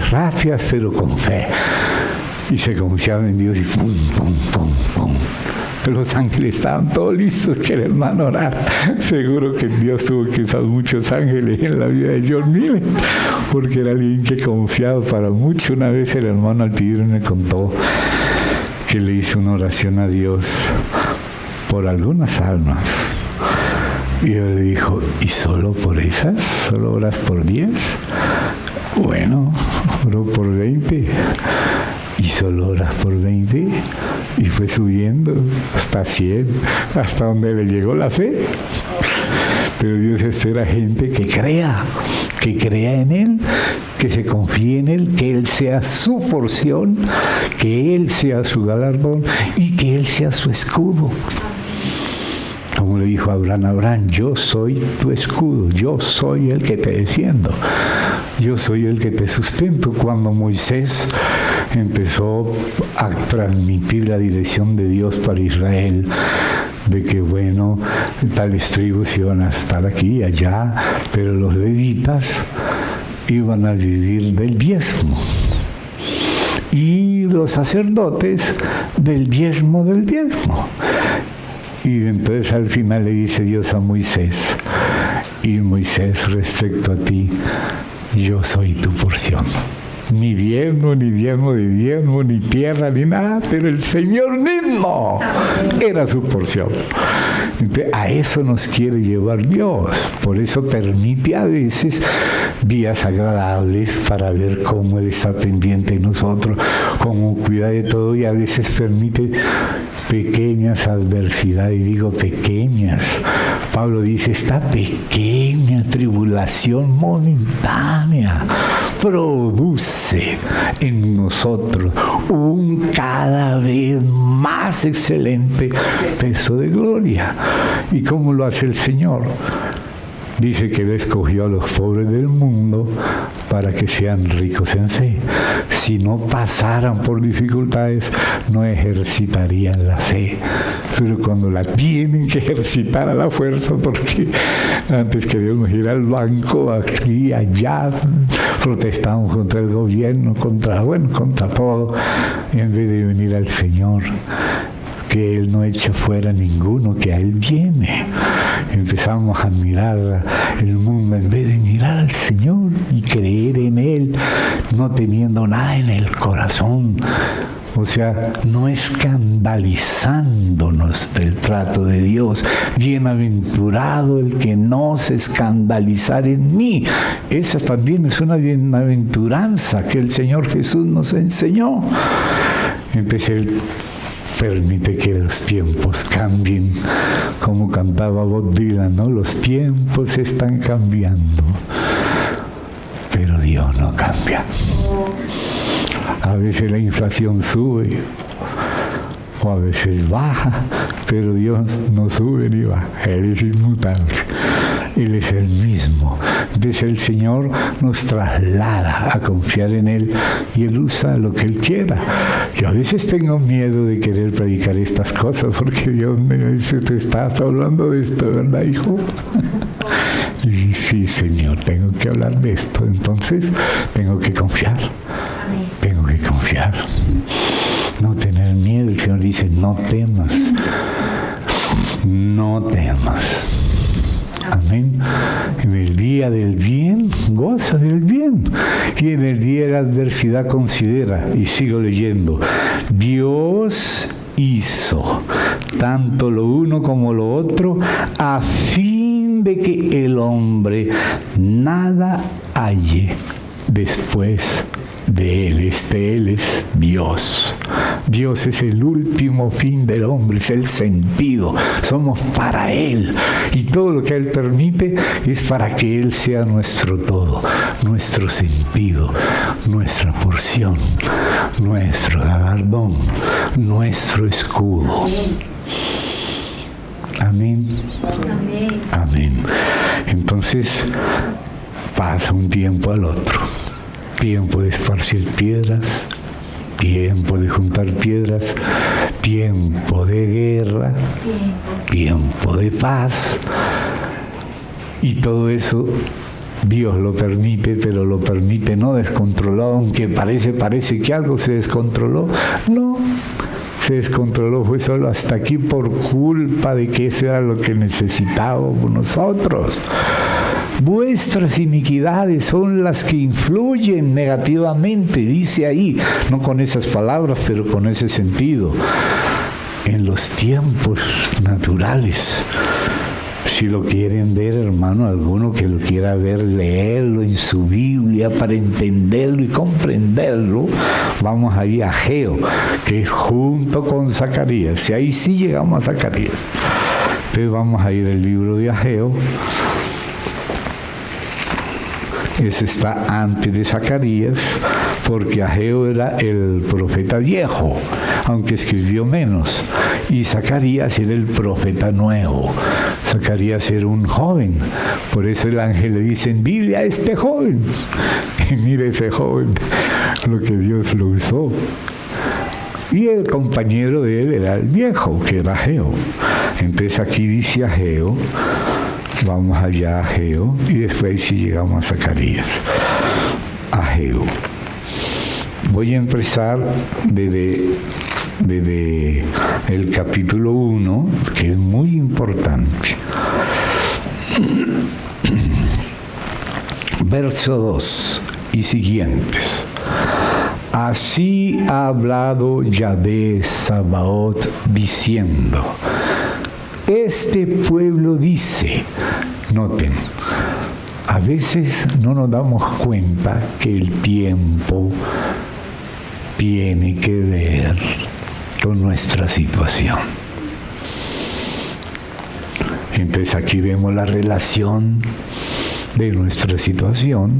rápidas, pero con fe. Y se confiaba en Dios y pum, pum, pum, pum. Los ángeles estaban todos listos que el hermano orara. Seguro que Dios tuvo que usar muchos ángeles en la vida de George Miller, porque era alguien que confiaba para mucho. Una vez el hermano Altiero me contó que le hizo una oración a Dios por algunas almas. Y Dios le dijo, ¿y solo por esas? ¿Solo oras por 10? Bueno, oró por 20. ¿Y solo oras por 20? Y fue subiendo hasta 100, hasta donde le llegó la fe. Pero Dios espera gente que crea en Él, que se confíe en Él, que Él sea su porción, que Él sea su galardón y que Él sea su escudo. Como le dijo a Abraham, yo soy tu escudo, yo soy el que te defiendo, yo soy el que te sustento. Cuando Moisés empezó a transmitir la dirección de Dios para Israel, de que bueno, tales tribus iban a estar aquí y allá, pero los levitas iban a vivir del diezmo. Y los sacerdotes del diezmo del diezmo. Y entonces al final le dice Dios a Moisés, y Moisés, respecto a ti, yo soy tu porción. Ni diezmo, ni diezmo de diezmo, ni tierra, ni nada, pero el Señor mismo era su porción. Entonces, a eso nos quiere llevar Dios. Por eso permite a veces días agradables para ver cómo Él está pendiente de nosotros, cómo cuida de todo, y a veces permite pequeñas adversidades, y digo pequeñas. Pablo dice, esta pequeña tribulación momentánea produce en nosotros un cada vez más excelente peso de gloria. ¿Y cómo lo hace el Señor? Dice que Él escogió a los pobres del mundo para que sean ricos en fe. Si no pasaran por dificultades, no ejercitarían la fe. Pero cuando la tienen que ejercitar a la fuerza, porque antes queríamos ir al banco, aquí, allá, protestamos contra el gobierno, contra todo, en vez de venir al Señor, que Él no echa fuera ninguno, que a Él viene. Empezamos a mirar el mundo en vez de mirar al Señor y creer en Él, no teniendo nada en el corazón. O sea, no escandalizándonos del trato de Dios. Bienaventurado el que no se escandalizar en mí. Esa también es una bienaventuranza que el Señor Jesús nos enseñó. Empecé permite que los tiempos cambien, como cantaba Bob Dylan, ¿no? Los tiempos están cambiando, pero Dios no cambia. A veces la inflación sube, o a veces baja, pero Dios no sube ni baja. Él es inmutable. Él es el mismo. Entonces el Señor nos traslada a confiar en Él y Él usa lo que Él quiera. Yo a veces tengo miedo de querer predicar estas cosas porque Dios me dice, te estás hablando de esto, ¿verdad, hijo? Y sí, Señor, tengo que hablar de esto. Entonces tengo que confiar. Tengo que confiar. No tener miedo. El Señor dice, no temas. No temas. Amén. En el día del bien, goza del bien. Y en el día de la adversidad considera, y sigo leyendo, Dios hizo tanto lo uno como lo otro a fin de que el hombre nada halle después de Él. Él es Dios. Dios es el último fin del hombre, es el sentido. Somos para Él. Y todo lo que Él permite es para que Él sea nuestro todo, nuestro sentido, nuestra porción, nuestro galardón, nuestro escudo. Amén. Amén. Entonces, pasa un tiempo al otro. Tiempo de esparcir piedras, tiempo de juntar piedras, tiempo de guerra, tiempo de paz. Y todo eso Dios lo permite, pero lo permite no descontrolado, aunque parece que algo se descontroló. No, se descontroló, fue solo hasta aquí por culpa de que eso era lo que necesitábamos nosotros. Vuestras iniquidades son las que influyen negativamente, dice ahí, no con esas palabras, pero con ese sentido, en los tiempos naturales. Si lo quieren ver, hermano, alguno que lo quiera ver, leerlo en su Biblia para entenderlo y comprenderlo, vamos ahí a Ageo, que es junto con Zacarías. Y ahí sí llegamos a Zacarías. Entonces vamos a ir al libro de Ageo. Ese está antes de Zacarías, porque Ageo era el profeta viejo, aunque escribió menos, y Zacarías era el profeta nuevo. Zacarías era un joven, por eso el ángel le dice, dile a este joven, y mire ese joven, lo que Dios lo usó. Y el compañero de él era el viejo, que era Ageo. Entonces aquí dice Ageo, vamos allá a Ageo, y después sí llegamos a Zacarías. Ageo. Voy a empezar desde el capítulo 1, que es muy importante. Verso 2 y siguientes. Así ha hablado Yahvé Sabaoth diciendo, este pueblo dice, noten, a veces no nos damos cuenta que el tiempo tiene que ver con nuestra situación. Entonces aquí vemos la relación de nuestra situación,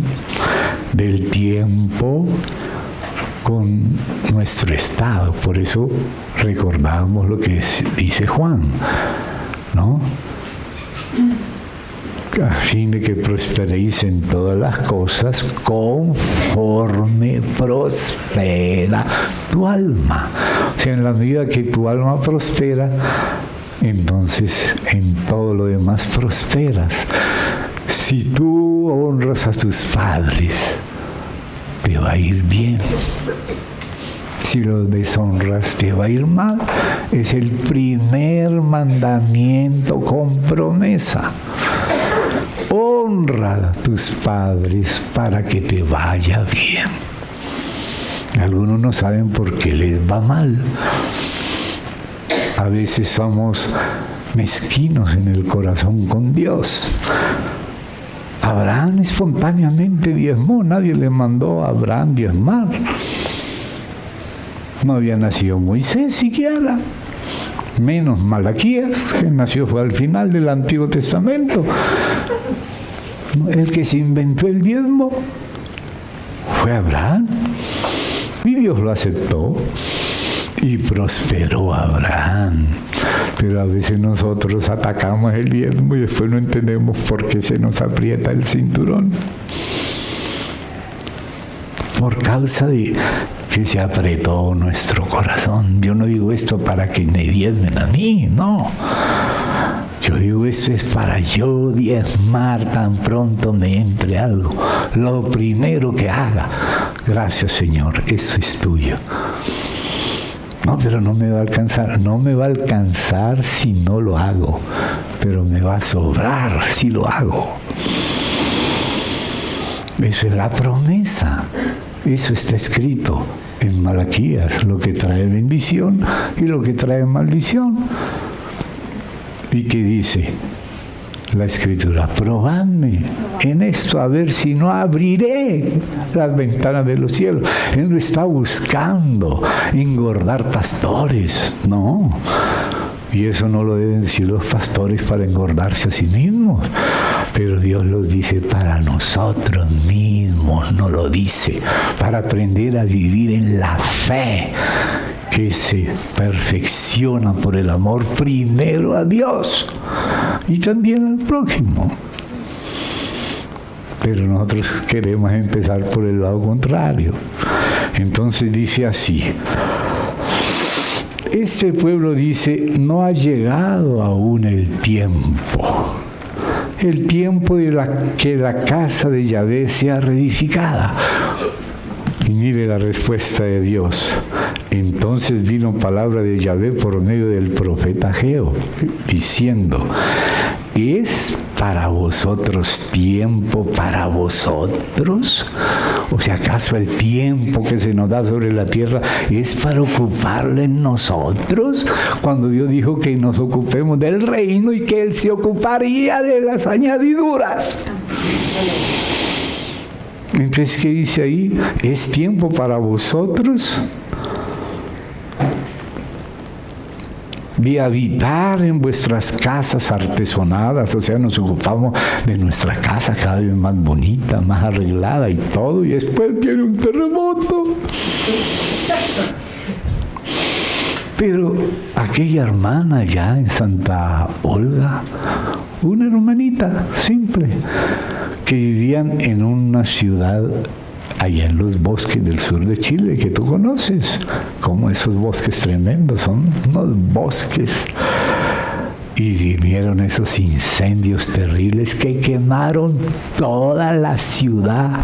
del tiempo con nuestro estado. Por eso recordamos lo que dice Juan, ¿no? A fin de que prosperéis en todas las cosas conforme prospera tu alma. O sea, en la medida que tu alma prospera, entonces en todo lo demás prosperas. Si tú honras a tus padres, te va a ir bien. Si los deshonras, te va a ir mal. Es el primer mandamiento con promesa. Honra a tus padres para que te vaya bien. Algunos no saben por qué les va mal. A veces somos mezquinos en el corazón con Dios. Abraham espontáneamente diezmó, nadie le mandó a Abraham diezmar. No había nacido Moisés siquiera, menos Malaquías, que nació fue al final del Antiguo Testamento. El que se inventó el diezmo fue Abraham, y Dios lo aceptó, y prosperó Abraham. Pero a veces nosotros atacamos el diezmo y después no entendemos por qué se nos aprieta el cinturón. Por causa de que se apretó nuestro corazón. Yo no digo esto para que me diezmen a mí, no. Yo digo esto es para yo diezmar tan pronto me entre algo. Lo primero que haga, gracias Señor, eso es tuyo. No, pero no me va a alcanzar. No me va a alcanzar si no lo hago, pero me va a sobrar si lo hago. Eso es la promesa. Eso está escrito en Malaquías, lo que trae bendición y lo que trae maldición. ¿Y qué dice la Escritura? Probadme en esto a ver si no abriré las ventanas de los cielos. Él no está buscando engordar pastores, no. Y eso no lo deben decir los pastores para engordarse a sí mismos. Pero Dios lo dice para nosotros mismos, no lo dice para aprender a vivir en la fe que se perfecciona por el amor primero a Dios y también al prójimo. Pero nosotros queremos empezar por el lado contrario. Entonces dice así: este pueblo dice, no ha llegado aún el tiempo de que la casa de Yahvé sea reedificada. Y mire la respuesta de Dios. Entonces vino palabra de Yahvé por medio del profeta Ageo, diciendo, ¿es para vosotros tiempo para vosotros? O sea, ¿acaso el tiempo que se nos da sobre la tierra es para ocuparlo en nosotros? Cuando Dios dijo que nos ocupemos del reino y que Él se ocuparía de las añadiduras. Entonces, ¿qué dice ahí? ¿Es tiempo para vosotros de habitar en vuestras casas artesonadas? O sea, nos ocupamos de nuestra casa cada vez más bonita, más arreglada y todo, y después viene un terremoto. Pero aquella hermana allá en Santa Olga, una hermanita simple, que vivían en una ciudad allá en los bosques del sur de Chile, que tú conoces, como esos bosques tremendos, son unos bosques. Y vinieron esos incendios terribles que quemaron toda la ciudad,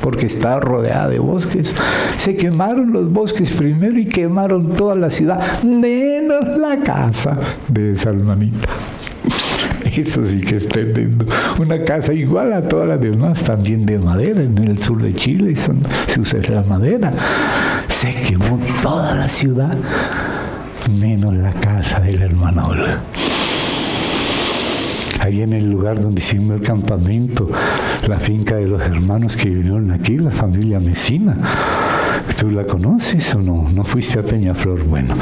porque estaba rodeada de bosques. Se quemaron los bosques primero y quemaron toda la ciudad, menos la casa de esa hermanita. Eso sí que es tremendo. Una casa igual a todas las demás, también de madera, en el sur de Chile se usa la madera. Se quemó toda la ciudad, menos la casa de la hermana Olga. Ahí en el lugar donde hicimos el campamento, la finca de los hermanos que vinieron aquí, la familia Mesina. ¿Tú la conoces o no? ¿No fuiste a Peñaflor? Bueno,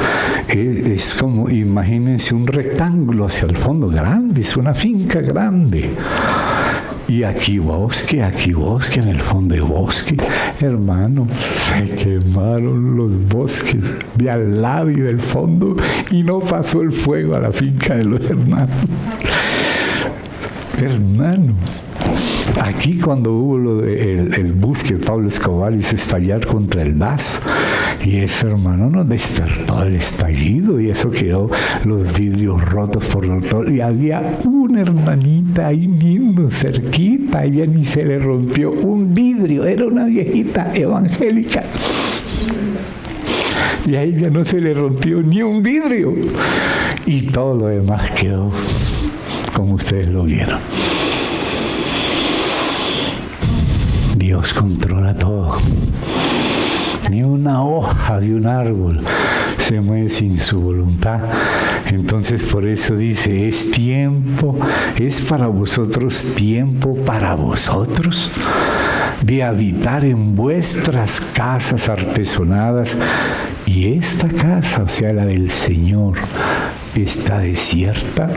es como, imagínense un rectángulo hacia el fondo, grande, es una finca grande. Y aquí bosque, en el fondo de bosque. Hermano, se quemaron los bosques de al lado y del fondo y no pasó el fuego a la finca de los hermanos. Hermano, aquí cuando hubo el bus que Pablo Escobar hizo estallar contra el DAS, y ese hermano nos despertó el estallido y eso quedó los vidrios rotos por todo. Y había una hermanita ahí mismo, cerquita, ella ni se le rompió un vidrio, era una viejita evangélica. Y a ella no se le rompió ni un vidrio. Y todo lo demás quedó como ustedes lo vieron. Dios controla todo. Ni una hoja de un árbol se mueve sin su voluntad. Entonces por eso dice, es tiempo, es para vosotros tiempo para vosotros de habitar en vuestras casas artesonadas. Y esta casa, o sea, la del Señor, está desierta.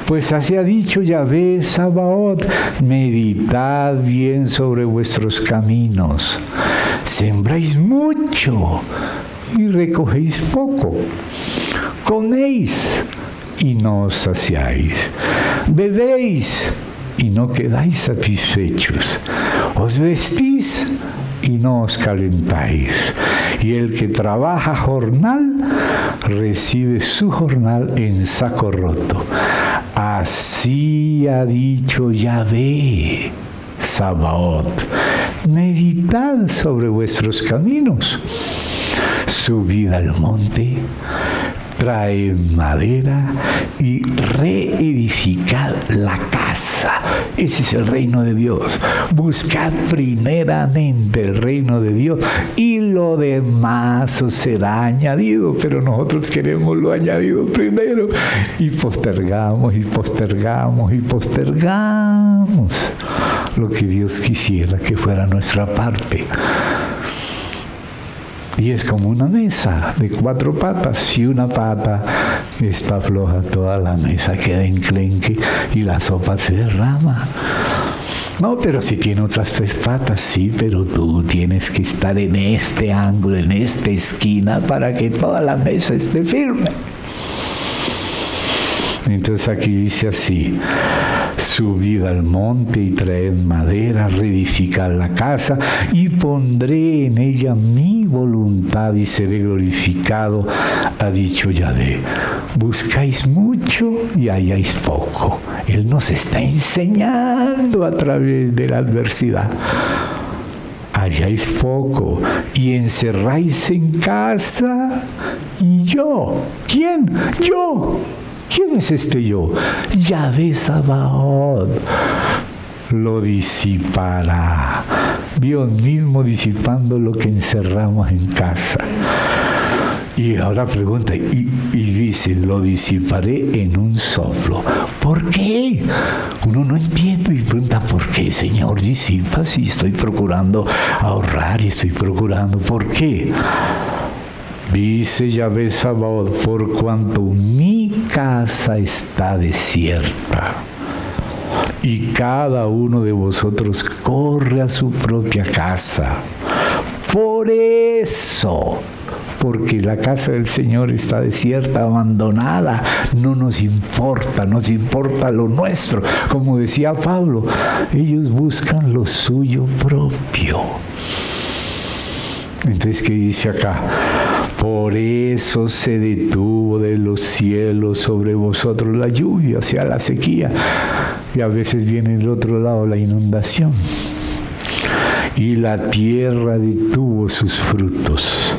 Pues así ha dicho Yahvé Sabaoth, meditad bien sobre vuestros caminos. Sembráis mucho y recogéis poco. Coméis y no os saciáis. Bebéis y no quedáis satisfechos. Os vestís y no os calentáis. Y el que trabaja jornal, recibe su jornal en saco roto. Así ha dicho Yahvé Sabaoth, meditad sobre vuestros caminos. Subid al monte, traed madera y reedificad la casa. Ese es el reino de Dios. Buscad primeramente el reino de Dios y lo demás os será añadido. Pero nosotros queremos lo añadido primero y postergamos lo que Dios quisiera que fuera nuestra parte. Y es como una mesa de 4 patas. Si una pata está floja, toda la mesa queda enclenque y la sopa se derrama. No, pero si tiene otras 3 patas, sí, pero tú tienes que estar en este ángulo, en esta esquina, para que toda la mesa esté firme. Entonces aquí dice así, subid al monte y traed madera, reedificad la casa y pondré en ella mi voluntad y seré glorificado, ha dicho Yahvé. Buscáis mucho y halláis poco. Él nos está enseñando a través de la adversidad. Halláis poco y encerráis en casa. ¿Y yo? ¿Quién? Yo. ¿Quién es este yo? Yahvé Sabaoth. Lo disipará. Dios mismo disipando lo que encerramos en casa. Y ahora pregunta, y dice, lo disiparé en un soplo. ¿Por qué? Uno no entiende y pregunta, ¿por qué, Señor, disipa si estoy procurando ahorrar y estoy procurando? ¿Por qué? Dice Yahvé Sabaoth, por cuanto mi casa está desierta y cada uno de vosotros corre a su propia casa. Por eso, porque la casa del Señor está desierta, abandonada, no nos importa lo nuestro. Como decía Pablo, ellos buscan lo suyo propio. Entonces, ¿qué dice acá? Por eso se detuvo de los cielos sobre vosotros la lluvia, o sea, la sequía. Y a veces viene del otro lado la inundación. Y la tierra detuvo sus frutos.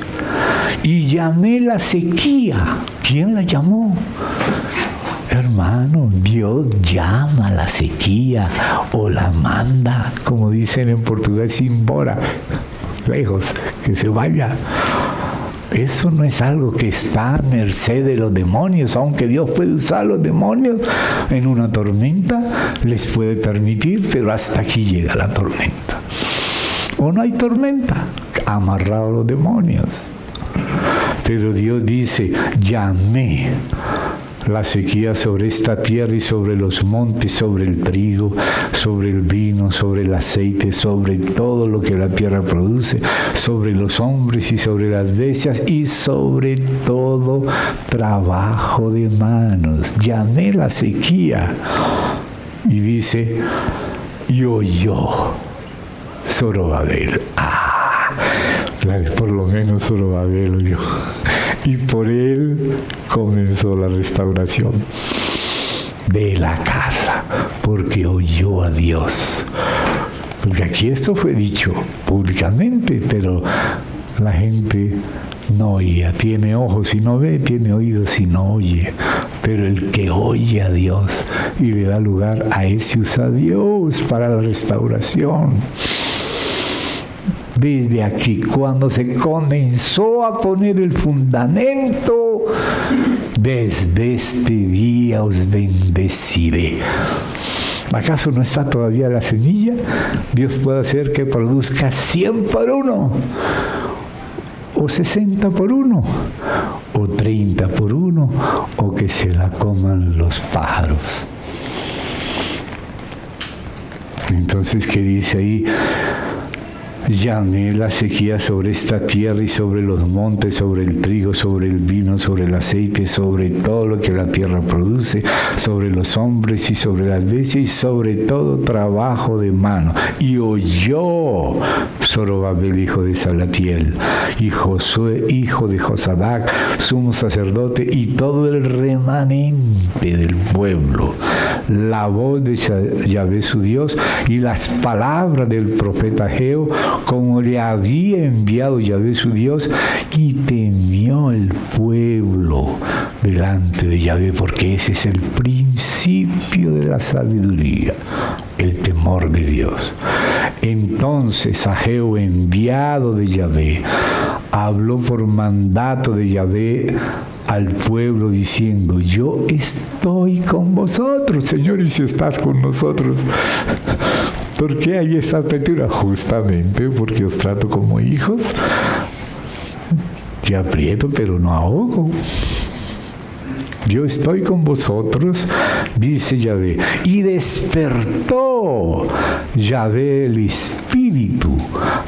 Y llamé la sequía. ¿Quién la llamó? Hermano, Dios llama la sequía o la manda, como dicen en portugués, embora, lejos, que se vaya. Eso no es algo que está a merced de los demonios, aunque Dios puede usar a los demonios en una tormenta, les puede permitir, pero hasta aquí llega la tormenta. O no hay tormenta, amarrado a los demonios. Pero Dios dice, llamé la sequía sobre esta tierra y sobre los montes, sobre el trigo, sobre el vino, sobre el aceite, sobre todo lo que la tierra produce, sobre los hombres y sobre las bestias y sobre todo trabajo de manos. Llamé la sequía. Y dice, y oyó Zorobabel. Por lo menos Zorobabel oyó. Y por él comenzó la restauración de la casa, porque oyó a Dios. Porque aquí esto fue dicho públicamente, pero la gente no oía. Tiene ojos y no ve, tiene oídos y no oye. Pero el que oye a Dios y le da lugar, a ese usa Dios para la restauración. Desde aquí, cuando se comenzó a poner el fundamento, desde este día os bendeciré. ¿Acaso no está todavía la semilla? Dios puede hacer que produzca 100 por 1, o 60 por 1, o 30 por 1, o que se la coman los pájaros. Entonces, ¿qué dice ahí? Llamé la sequía sobre esta tierra y sobre los montes, sobre el trigo, sobre el vino, sobre el aceite, sobre todo lo que la tierra produce, sobre los hombres y sobre las bestias y sobre todo trabajo de mano. Y oyó Zorobabel, hijo de Salatiel, y Josué, hijo de Josadac, sumo sacerdote, y todo el remanente del pueblo, la voz de Yahvé su Dios y las palabras del profeta Ageo, como le había enviado Yahvé su Dios, y temió el pueblo delante de Yahvé, porque ese es el principio de la sabiduría, el temor de Dios. Entonces Ageo, enviado de Yahvé, habló por mandato de Yahvé al pueblo diciendo, yo estoy con vosotros, Señor, y si estás con nosotros, ¿por qué hay esta apertura? Justamente porque os trato como hijos. Te aprieto, pero no ahogo. Yo estoy con vosotros, dice Yahvé. Y despertó Yahvé el espíritu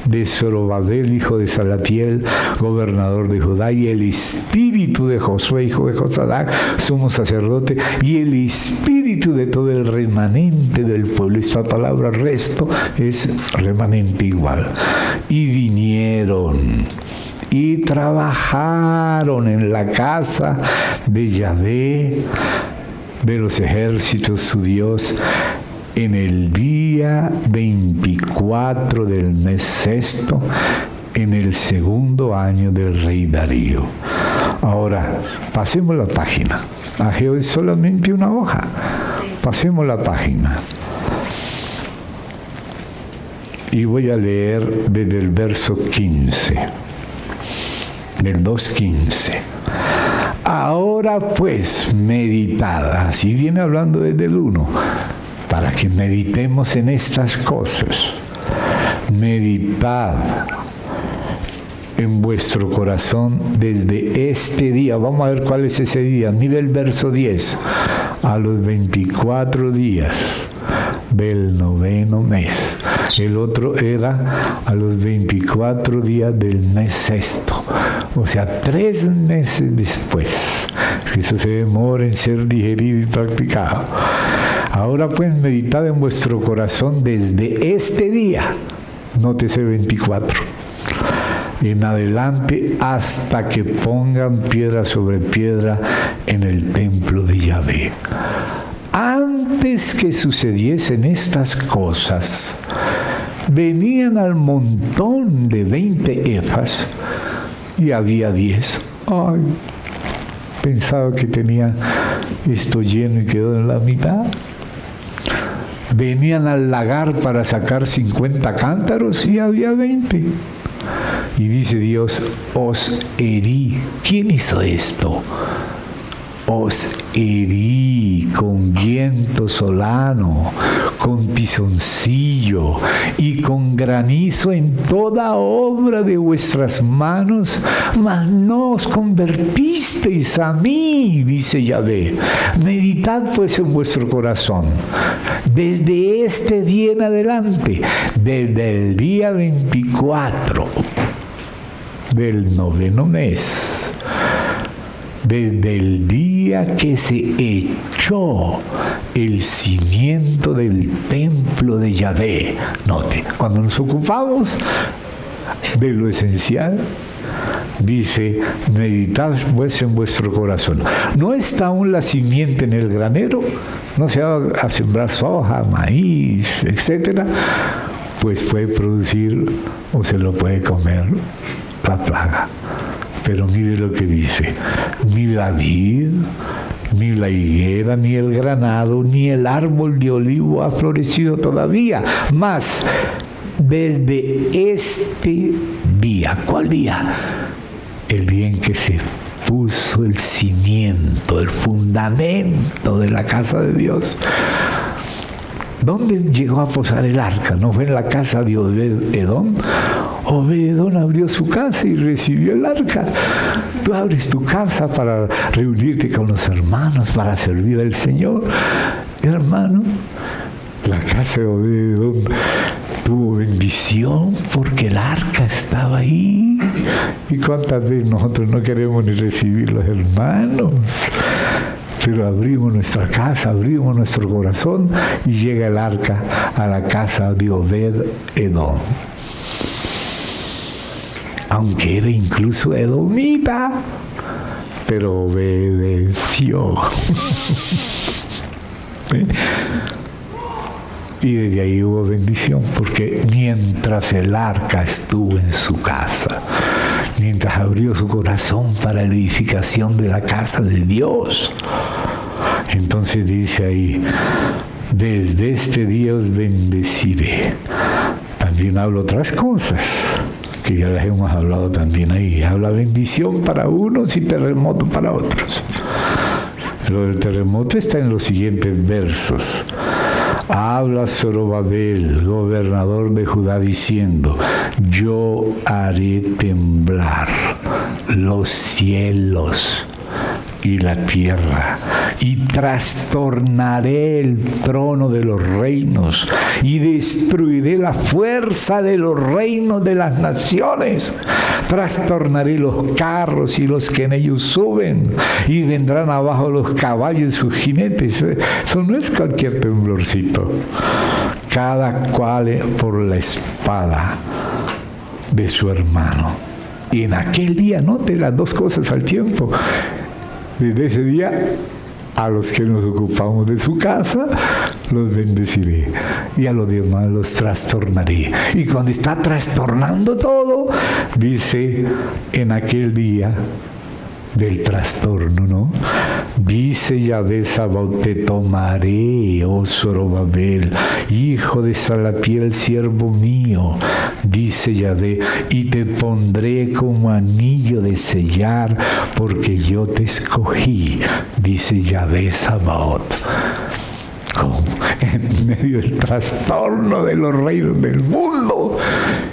de Zorobabel, hijo de Salatiel, gobernador de Judá, y el espíritu de Josué, hijo de Josadac, sumo sacerdote, y el espíritu de todo el remanente del pueblo. Esta palabra resto es remanente igual. Y vinieron y trabajaron en la casa de Yahvé de los ejércitos su Dios en el día 24 del mes sexto, en el segundo año del rey Darío. Ahora, pasemos la página. Ageo es solamente una hoja. Pasemos la página. Y voy a leer desde el verso 15, del 2:15. Ahora pues, meditad, así viene hablando desde el 1, para que meditemos en estas cosas. Meditad en vuestro corazón desde este día. Vamos a ver cuál es ese día. Mire el verso 10. A los 24 días del 9º mes. El otro era a los 24 días del mes 6º. O sea, 3 meses después. Eso se demora en ser digerido y practicado. Ahora pues meditad en vuestro corazón desde este día. Nótese 24. En adelante hasta que pongan piedra sobre piedra en el templo de Yahvé. Antes que sucediesen estas cosas, venían al montón de 20 efas y había 10. Ay, pensaba que tenía esto lleno y quedó en la mitad. Venían al lagar para sacar 50 cántaros y había 20. Y dice Dios, os herí. ¿Quién hizo esto? Os herí con viento solano, con tizoncillo y con granizo en toda obra de vuestras manos, mas no os convertisteis a mí, dice Yahvé. Meditad pues en vuestro corazón, desde este día en adelante, desde el día 24 del 9º mes, desde el día que se echó el cimiento del templo de Yahvé. Note, cuando nos ocupamos de lo esencial, dice, meditad pues en vuestro corazón. No está aún la simiente en el granero, no se va a sembrar soja, maíz, etc. Pues puede producir o se lo puede comer la plaga. Pero mire lo que dice, ni la vid, ni la higuera, ni el granado, ni el árbol de olivo ha florecido todavía, mas desde este día. ¿Cuál día? El día en que se puso el cimiento, el fundamento de la casa de Dios. ¿Dónde llegó a posar el arca? ¿No fue en la casa de Obed-Edom? Obed-Edom abrió su casa y recibió el arca. Tú abres tu casa para reunirte con los hermanos, para servir al Señor. Hermano, la casa de Obed-Edom tuvo bendición porque el arca estaba ahí. ¿Y cuántas veces nosotros no queremos ni recibir los hermanos? Pero abrimos nuestra casa, abrimos nuestro corazón y llega el arca a la casa de Obed-Edom. Aunque era incluso edomita, pero obedeció. Y desde ahí hubo bendición, porque mientras el arca estuvo en su casa, mientras abrió su corazón para la edificación de la casa de Dios, entonces dice ahí, desde este día os bendeciré. También hablo otras cosas, que ya las hemos hablado también ahí. Habla bendición para unos y terremoto para otros. Lo del terremoto está en los siguientes versos. Habla Zorobabel, gobernador de Judá, diciendo, yo haré temblar los cielos y la tierra, y trastornaré el trono de los reinos, y destruiré la fuerza de los reinos de las naciones. Trastornaré los carros y los que en ellos suben, y vendrán abajo los caballos y sus jinetes. Eso no es cualquier temblorcito. Cada cual por la espada de su hermano. Y en aquel día, note las dos cosas al tiempo. Desde ese día, a los que nos ocupamos de su casa, los bendeciré. Y a los demás los trastornaré. Y cuando está trastornando todo, dice, en aquel día del trastorno, ¿no? Dice Yahvé Sabaoth, te tomaré, oh Zorobabel, hijo de Salatiel, siervo mío, dice Yahvé, y te pondré como anillo de sellar, porque yo te escogí, dice Yahvé Sabaoth. Como en medio del trastorno de los reinos del mundo,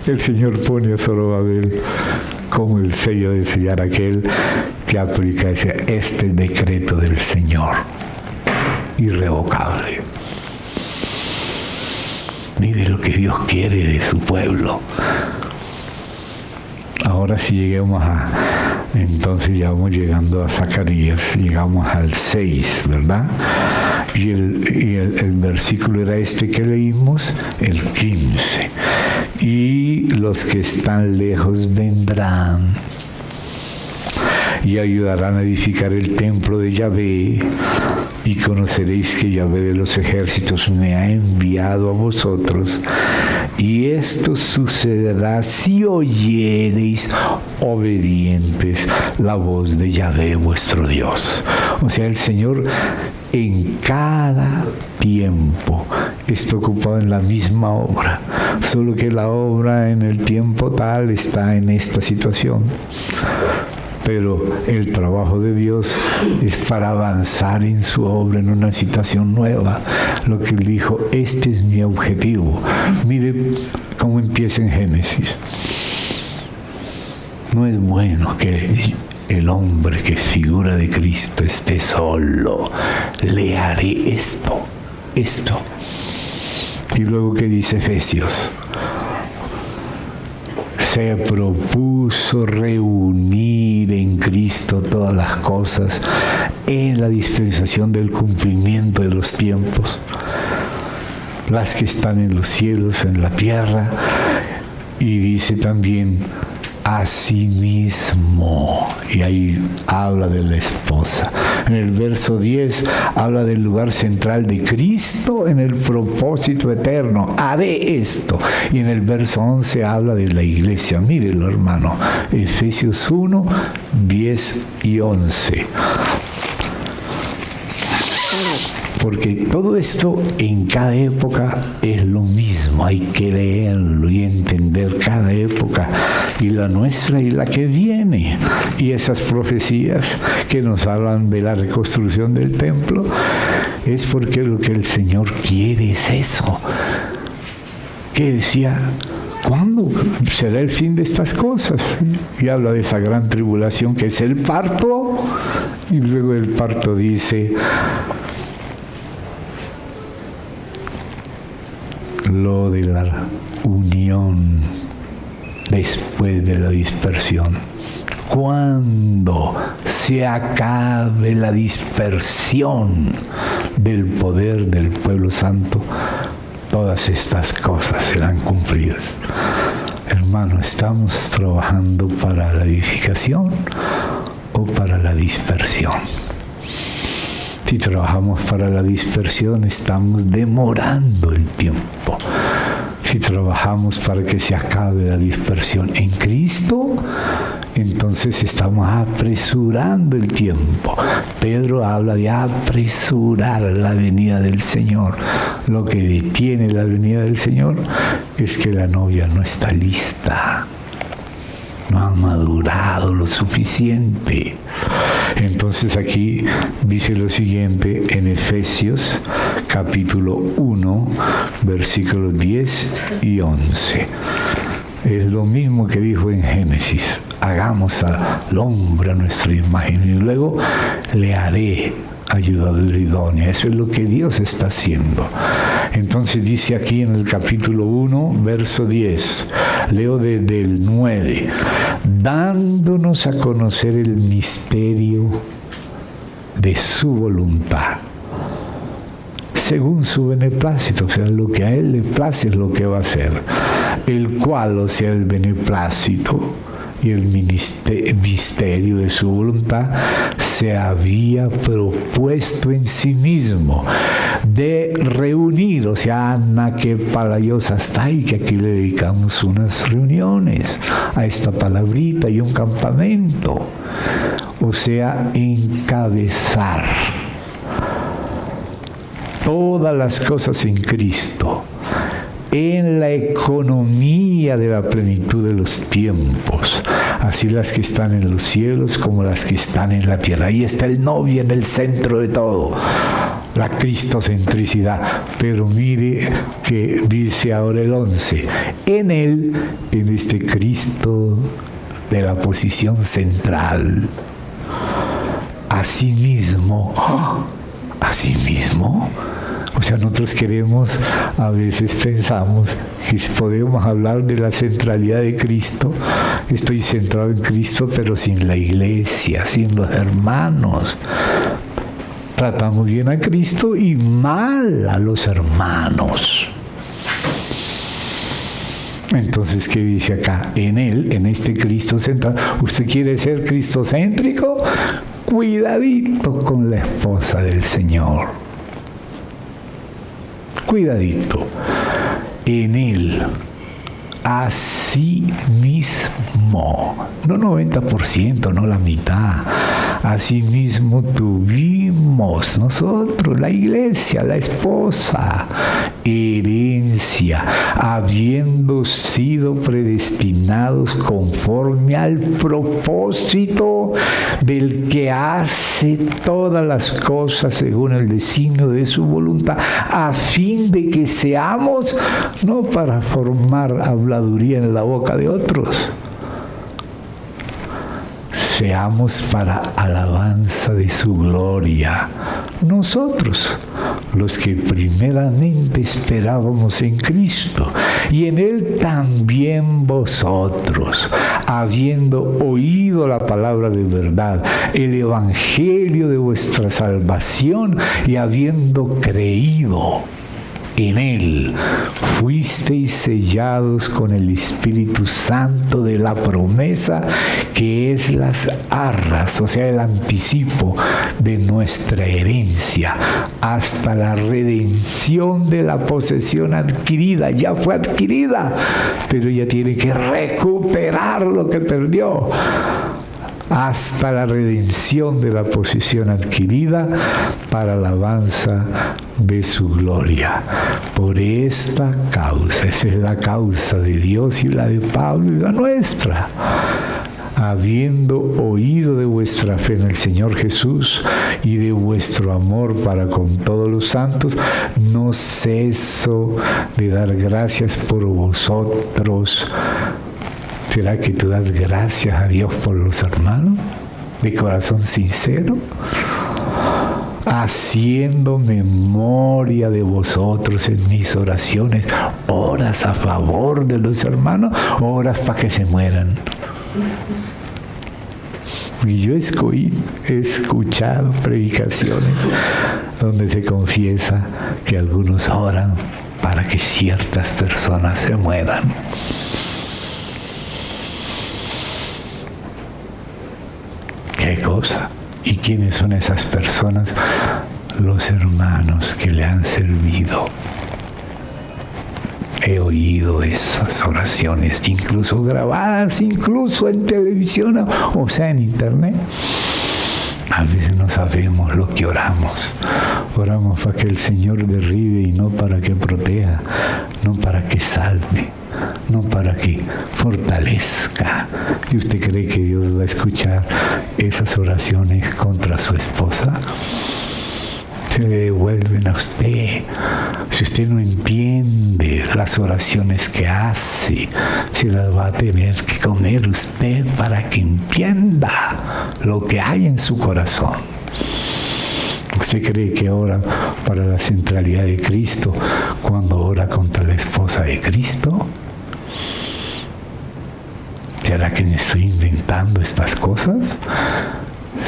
el Señor pone a Zorobabel como el sello de sellar, aquel que aplica este decreto del Señor, irrevocable. Mire lo que Dios quiere de su pueblo. Ahora si lleguemos entonces ya vamos llegando a Zacarías, llegamos al 6, ¿verdad? Y el versículo era este que leímos, el 15. Y los que están lejos vendrán y ayudarán a edificar el templo de Yahvé, y conoceréis que Yahvé de los ejércitos me ha enviado a vosotros, y esto sucederá si oyereis obedientes la voz de Yahvé vuestro Dios. O sea, el Señor en cada tiempo está ocupado en la misma obra, solo que la obra en el tiempo tal está en esta situación. Pero el trabajo de Dios es para avanzar en su obra en una situación nueva. Lo que él dijo, este es mi objetivo. Mire cómo empieza en Génesis. No es bueno que el hombre que es figura de Cristo esté solo. Le haré esto. Y luego, ¿qué dice Efesios? Se propuso reunir en Cristo todas las cosas en la dispensación del cumplimiento de los tiempos, las que están en los cielos, en la tierra, y dice también asimismo, y ahí habla de la esposa. En el verso 10 habla del lugar central de Cristo en el propósito eterno, haré esto. Y en el verso 11 habla de la iglesia. Mírelo, hermano, Efesios 1, 10 y 11. Porque todo esto en cada época es lo mismo, hay que leerlo y entender cada época, y la nuestra y la que viene. Y esas profecías que nos hablan de la reconstrucción del templo, es porque lo que el Señor quiere es eso. Que decía, ¿cuándo será el fin de estas cosas? Y habla de esa gran tribulación que es el parto, y luego el parto dice lo de la unión después de la dispersión. Cuando se acabe la dispersión del poder del pueblo santo, todas estas cosas serán cumplidas. Hermano, ¿estamos trabajando para la edificación o para la dispersión? Si trabajamos para la dispersión, estamos demorando el tiempo. Si trabajamos para que se acabe la dispersión en Cristo, entonces estamos apresurando el tiempo. Pedro habla de apresurar la venida del Señor. Lo que detiene la venida del Señor es que la novia no está lista, no ha madurado lo suficiente. Entonces aquí dice lo siguiente en Efesios capítulo 1, versículos 10 y 11. Es lo mismo que dijo en Génesis: hagamos al hombre a nuestra imagen, y luego le haré ayudadora idónea. Eso es lo que Dios está haciendo. Entonces dice aquí en el capítulo 1, verso 10, leo desde el 9, dándonos a conocer el misterio de su voluntad, según su beneplácito. O sea, lo que a Él le place es lo que va a hacer, el cual, o sea, el beneplácito y el misterio de su voluntad, se había propuesto en sí mismo de reunir, o sea, Ana que palayos hasta ahí, que aquí le dedicamos unas reuniones a esta palabrita y un campamento. o sea, encabezar todas las cosas en Cristo, en la economía de la plenitud de los tiempos, así las que están en los cielos como las que están en la tierra. Ahí está el novio en el centro de todo, la cristocentricidad. Pero mire que dice ahora el 11, en él, en este Cristo de la posición central, asimismo, o sea, nosotros queremos, a veces pensamos que podemos hablar de la centralidad de Cristo. Estoy centrado en Cristo, pero sin la iglesia, sin los hermanos. Tratamos bien a Cristo y mal a los hermanos. Entonces, ¿qué dice acá? En él, en este Cristo central. ¿Usted quiere ser cristocéntrico? Cuidadito con la esposa del Señor. Cuidadito. En él, así mismo, no 90%, no la mitad, así mismo tuvimos nosotros, la iglesia, la esposa, herencia, habiendo sido predestinados conforme al propósito del que hace todas las cosas según el designio de su voluntad, a fin de que seamos, no para formar habladuría en la boca de otros, seamos para alabanza de su gloria. Nosotros, los que primeramente esperábamos en Cristo, y en Él también vosotros, habiendo oído la palabra de verdad, el evangelio de vuestra salvación, y habiendo creído en Él, fuisteis sellados con el Espíritu Santo de la promesa, que es las arras, o sea, el anticipo de nuestra herencia, hasta la redención de la posesión adquirida. Ya fue adquirida, pero ya tiene que recuperar lo que perdió. Hasta la redención de la posesión adquirida para alabanza de su gloria. Por esta causa, esa es la causa de Dios y la de Pablo y la nuestra, habiendo oído de vuestra fe en el Señor Jesús y de vuestro amor para con todos los santos, no ceso de dar gracias por vosotros. ¿Será que tú das gracias a Dios por los hermanos? De corazón sincero. Haciendo memoria de vosotros en mis oraciones. Oras a favor de los hermanos, oras para que se mueran. Y yo he escuchado predicaciones donde se confiesa que algunos oran para que ciertas personas se mueran. ¿Qué cosa? ¿Y quiénes son esas personas? Los hermanos que le han servido. He oído esas oraciones, incluso grabadas, incluso en televisión, o sea, en internet. A veces no sabemos lo que oramos. Oramos para que el Señor derribe y no para que proteja, no para que salve, no para que fortalezca. ¿Y usted cree que Dios va a escuchar esas oraciones contra su esposa? Se le devuelven a usted. Si usted no entiende las oraciones que hace, se las va a tener que comer usted para que entienda lo que hay en su corazón. ¿Usted cree que ora para la centralidad de Cristo cuando ora contra la esposa de Cristo? ¿Será que me estoy inventando estas cosas?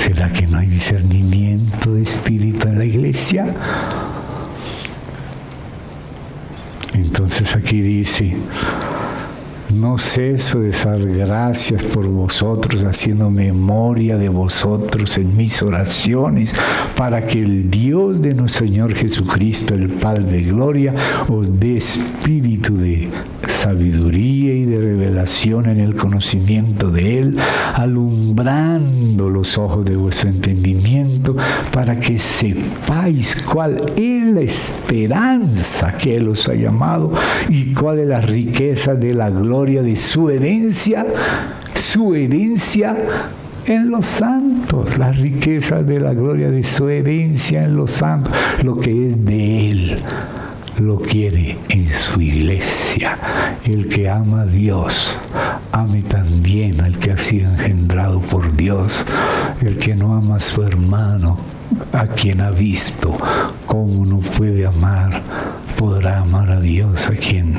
¿Será que no hay discernimiento de espíritu en la iglesia? Entonces aquí dice, No ceso de dar gracias por vosotros, haciendo memoria de vosotros en mis oraciones, para que el Dios de nuestro Señor Jesucristo, el Padre de gloria, os dé espíritu de sabiduría y de revelación en el conocimiento de Él, alumbrando los ojos de vuestro entendimiento, para que sepáis cuál es la esperanza que Él os ha llamado y cuál es la riqueza de la gloria de su herencia en los santos, la riqueza de la gloria de su herencia en los santos, lo que es de Él, lo quiere en su iglesia. El que ama a Dios, ame también al que ha sido engendrado por Dios. El que no ama a su hermano, a quien ha visto, ¿cómo no puede amar? Podrá amar a Dios a quien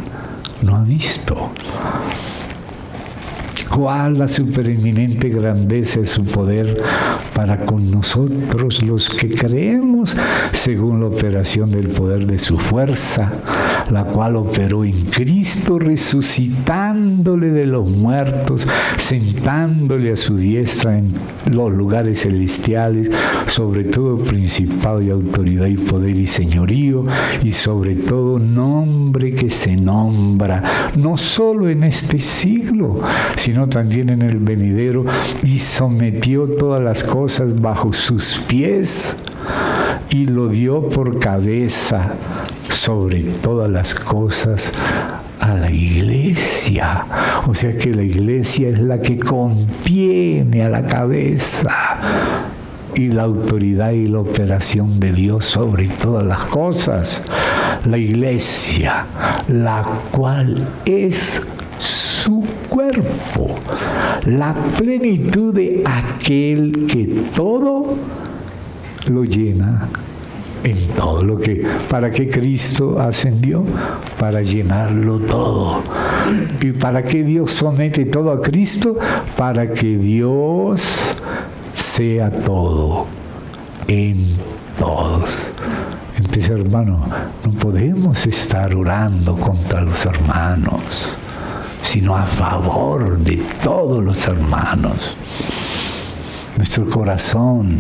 no ha visto. ¿Cuál la supereminente grandeza de su poder para con nosotros los que creemos, según la operación del poder de su fuerza, la cual operó en Cristo, resucitándole de los muertos, sentándole a su diestra en los lugares celestiales, sobre todo principado y autoridad y poder y señorío, y sobre todo nombre que se nombra, no solo en este siglo, sino también en el venidero, y sometió todas las cosas bajo sus pies, y lo dio por cabeza sobre todas las cosas a la iglesia. O sea que la iglesia es la que contiene a la cabeza, y la autoridad y la operación de Dios sobre todas las cosas. La iglesia, la cual es su cuerpo, la plenitud de aquel que todo lo llena en todo. Lo que, ¿para qué Cristo ascendió? Para llenarlo todo. ¿Y para qué Dios somete todo a Cristo? Para que Dios sea todo en todos. Entonces, hermano, no podemos estar orando contra los hermanos, sino a favor de todos los hermanos. Nuestro corazón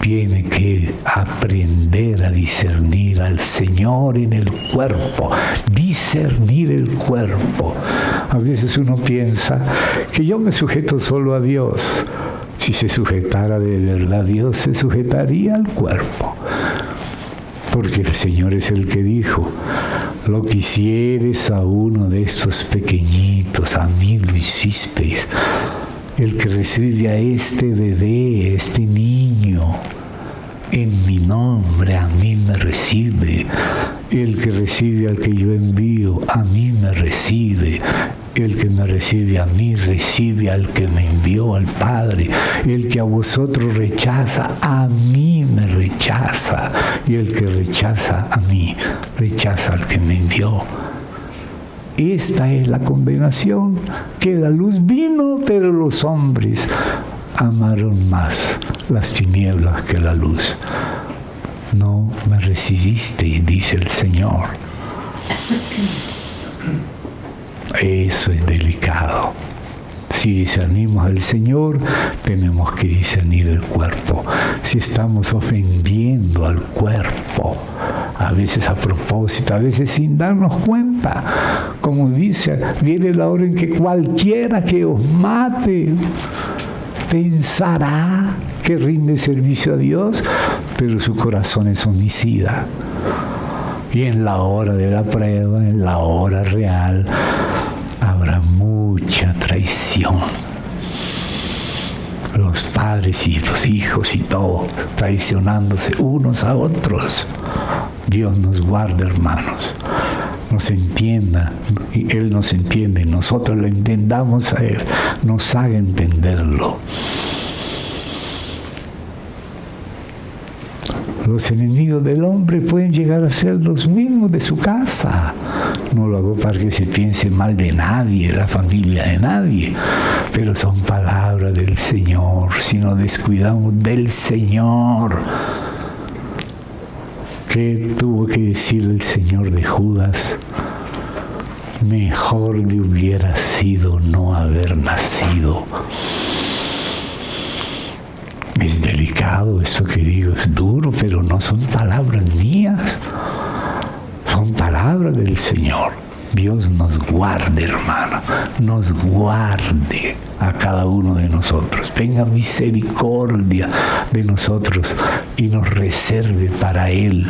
tiene que aprender a discernir al Señor en el cuerpo, discernir el cuerpo. A veces uno piensa que yo me sujeto solo a Dios. Si se sujetara de verdad a Dios, se sujetaría al cuerpo. Porque el Señor es el que dijo: lo que hicieres a uno de estos pequeñitos, a mí lo hicisteis. El que recibe a este bebé, este niño, en mi nombre, a mí me recibe. El que recibe al que yo envío, a mí me recibe. El que me recibe a mí, recibe al que me envió, al Padre. El que a vosotros rechaza, a mí me rechaza. Y el que rechaza a mí, rechaza al que me envió. Esta es la condenación, que la luz vino, pero los hombres amaron más las tinieblas que la luz. No me recibiste, dice el Señor. Eso es delicado. Si discernimos al Señor, tenemos que discernir el cuerpo. Si estamos ofendiendo al cuerpo, a veces a propósito, a veces sin darnos cuenta, como dice, viene la hora en que cualquiera que os mate pensará que rinde servicio a Dios, pero su corazón es homicida. Y en la hora de la prueba, en la hora real, habrá mucha traición. Los padres y los hijos y todo, traicionándose unos a otros. Dios nos guarde, hermanos. Nos entienda, y Él nos entiende, nosotros lo entendamos a Él, nos haga entenderlo. Los enemigos del hombre pueden llegar a ser los mismos de su casa. No lo hago para que se piense mal de nadie, la familia de nadie, pero son palabras del Señor. Si nos descuidamos del Señor, ¿qué tuvo que decir el Señor de Judas? mejor le hubiera sido no haber nacido. Es delicado esto que digo, es duro, pero no son palabras mías, son palabras del Señor. Dios nos guarde, hermano, nos guarde a cada uno de nosotros. Tenga misericordia de nosotros y nos reserve para Él,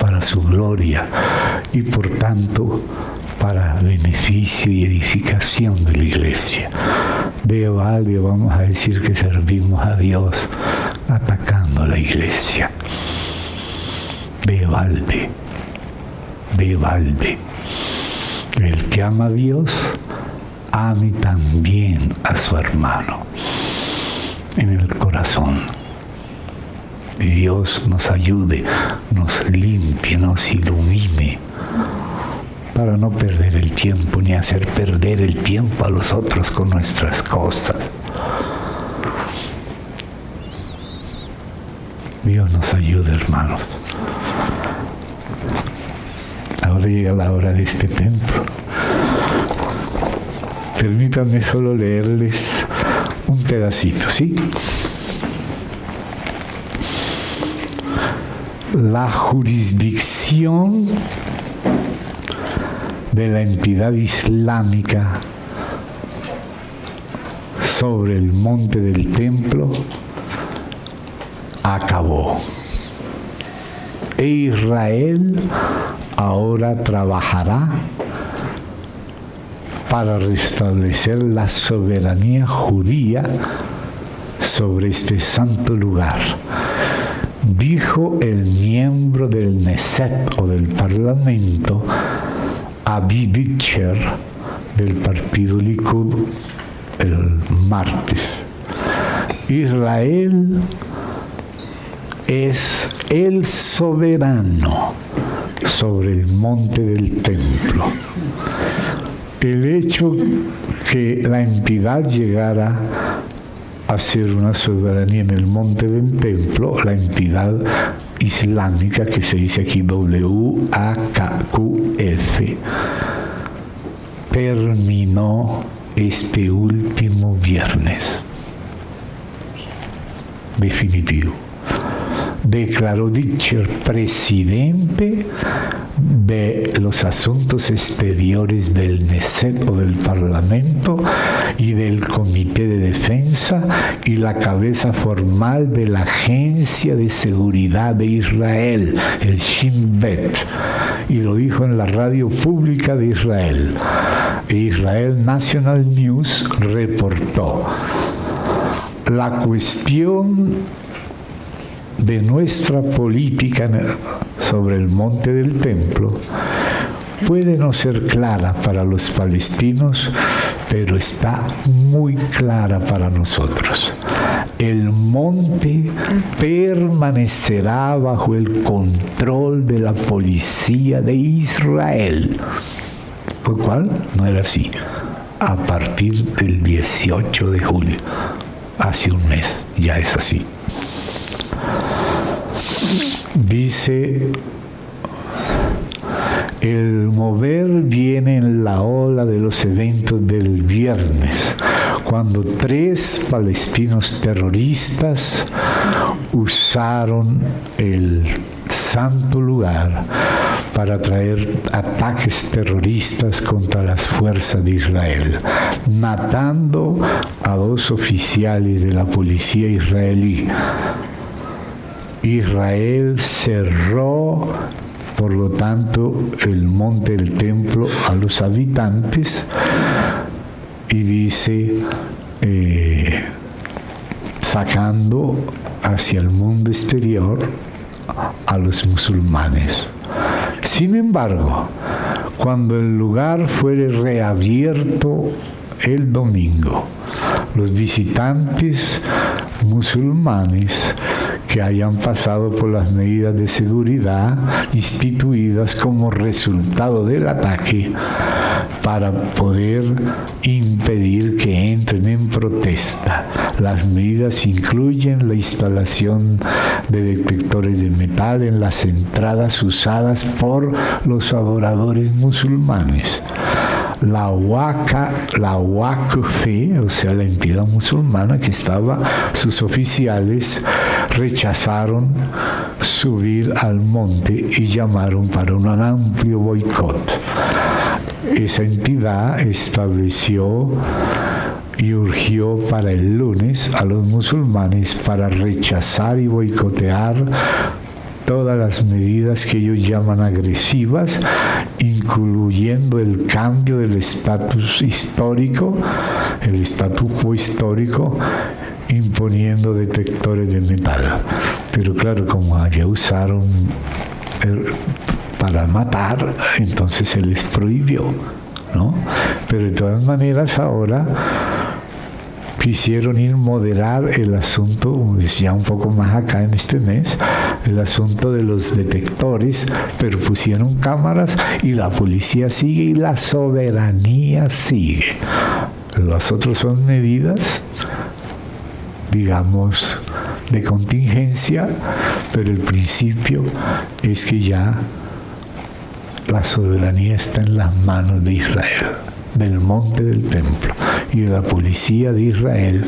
para su gloria y por tanto para beneficio y edificación de la iglesia. De Valde vamos a decir que servimos a Dios atacando a la iglesia. De Valde. El que ama a Dios, ame también a su hermano en el corazón. Y Dios nos ayude, nos limpie, nos ilumine, para no perder el tiempo ni hacer perder el tiempo a los otros con nuestras cosas. Dios nos ayude, hermanos. Ahora llega la hora de este templo. Permítanme solo leerles un pedacito, ¿sí? La jurisdicción de la entidad islámica sobre el monte del templo acabó. E Israel ahora trabajará para restablecer la soberanía judía sobre este santo lugar, dijo el miembro del Knesset o del Parlamento, Avi Dicher, del partido Likud, el martes. Israel es el soberano sobre el monte del templo. El hecho que la entidad llegara a ser una soberanía en el monte del templo, la entidad islámica que se dice aquí WAKQF, terminó este último viernes. Definitivo. Declaró Dicher, presidente de los asuntos exteriores del Knesset o del Parlamento y del Comité de Defensa y la cabeza formal de la Agencia de Seguridad de Israel, el Shin Bet, y lo dijo en la radio pública de Israel. Israel National News reportó: la cuestión de nuestra política sobre el monte del templo puede no ser clara para los palestinos, pero está muy clara para nosotros. El monte permanecerá bajo el control de la policía de Israel, lo cual no era así a partir del 18 de julio, hace un mes, ya es así. Dice, el mover viene en la ola de los eventos del viernes, cuando 3 palestinos terroristas usaron el santo lugar para traer ataques terroristas contra las fuerzas de Israel, matando a 2 oficiales de la policía israelí. Israel cerró, por lo tanto, el monte del templo a los habitantes y dice, sacando hacia el mundo exterior a los musulmanes. Sin embargo, cuando el lugar fuere reabierto el domingo, los visitantes musulmanes que hayan pasado por las medidas de seguridad instituidas como resultado del ataque para poder impedir que entren en protesta. Las medidas incluyen la instalación de detectores de metal en las entradas usadas por los adoradores musulmanes, la Waqf, o sea, la entidad musulmana que estaba, sus oficiales rechazaron subir al monte y llamaron para un amplio boicot. Esa entidad estableció y urgió para el lunes a los musulmanes para rechazar y boicotear todas las medidas que ellos llaman agresivas, incluyendo el cambio del estatus histórico, el status quo histórico, imponiendo detectores de metal. Pero claro, como allá usaron para matar, entonces se les prohibió, ¿no? Pero de todas maneras ahora quisieron ir moderar el asunto, ya un poco más acá en este mes, el asunto de los detectores, pero pusieron cámaras y la policía sigue y la soberanía sigue. Las otras son medidas, digamos, de contingencia, pero el principio es que ya la soberanía está en las manos de Israel, del monte del templo, y de la policía de Israel,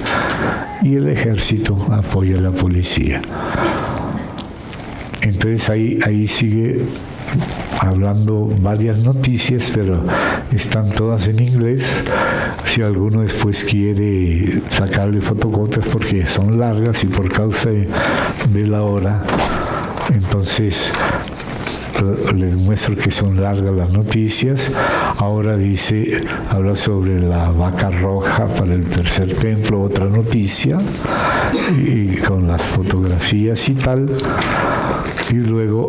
y el ejército apoya a la policía. Entonces ahí sigue hablando varias noticias, pero están todas en inglés. Si alguno después quiere sacarle fotocopias porque son largas y por causa de la hora, entonces les muestro que son largas las noticias. Ahora habla sobre la vaca roja para el tercer templo, otra noticia, y con las fotografías y tal. Y luego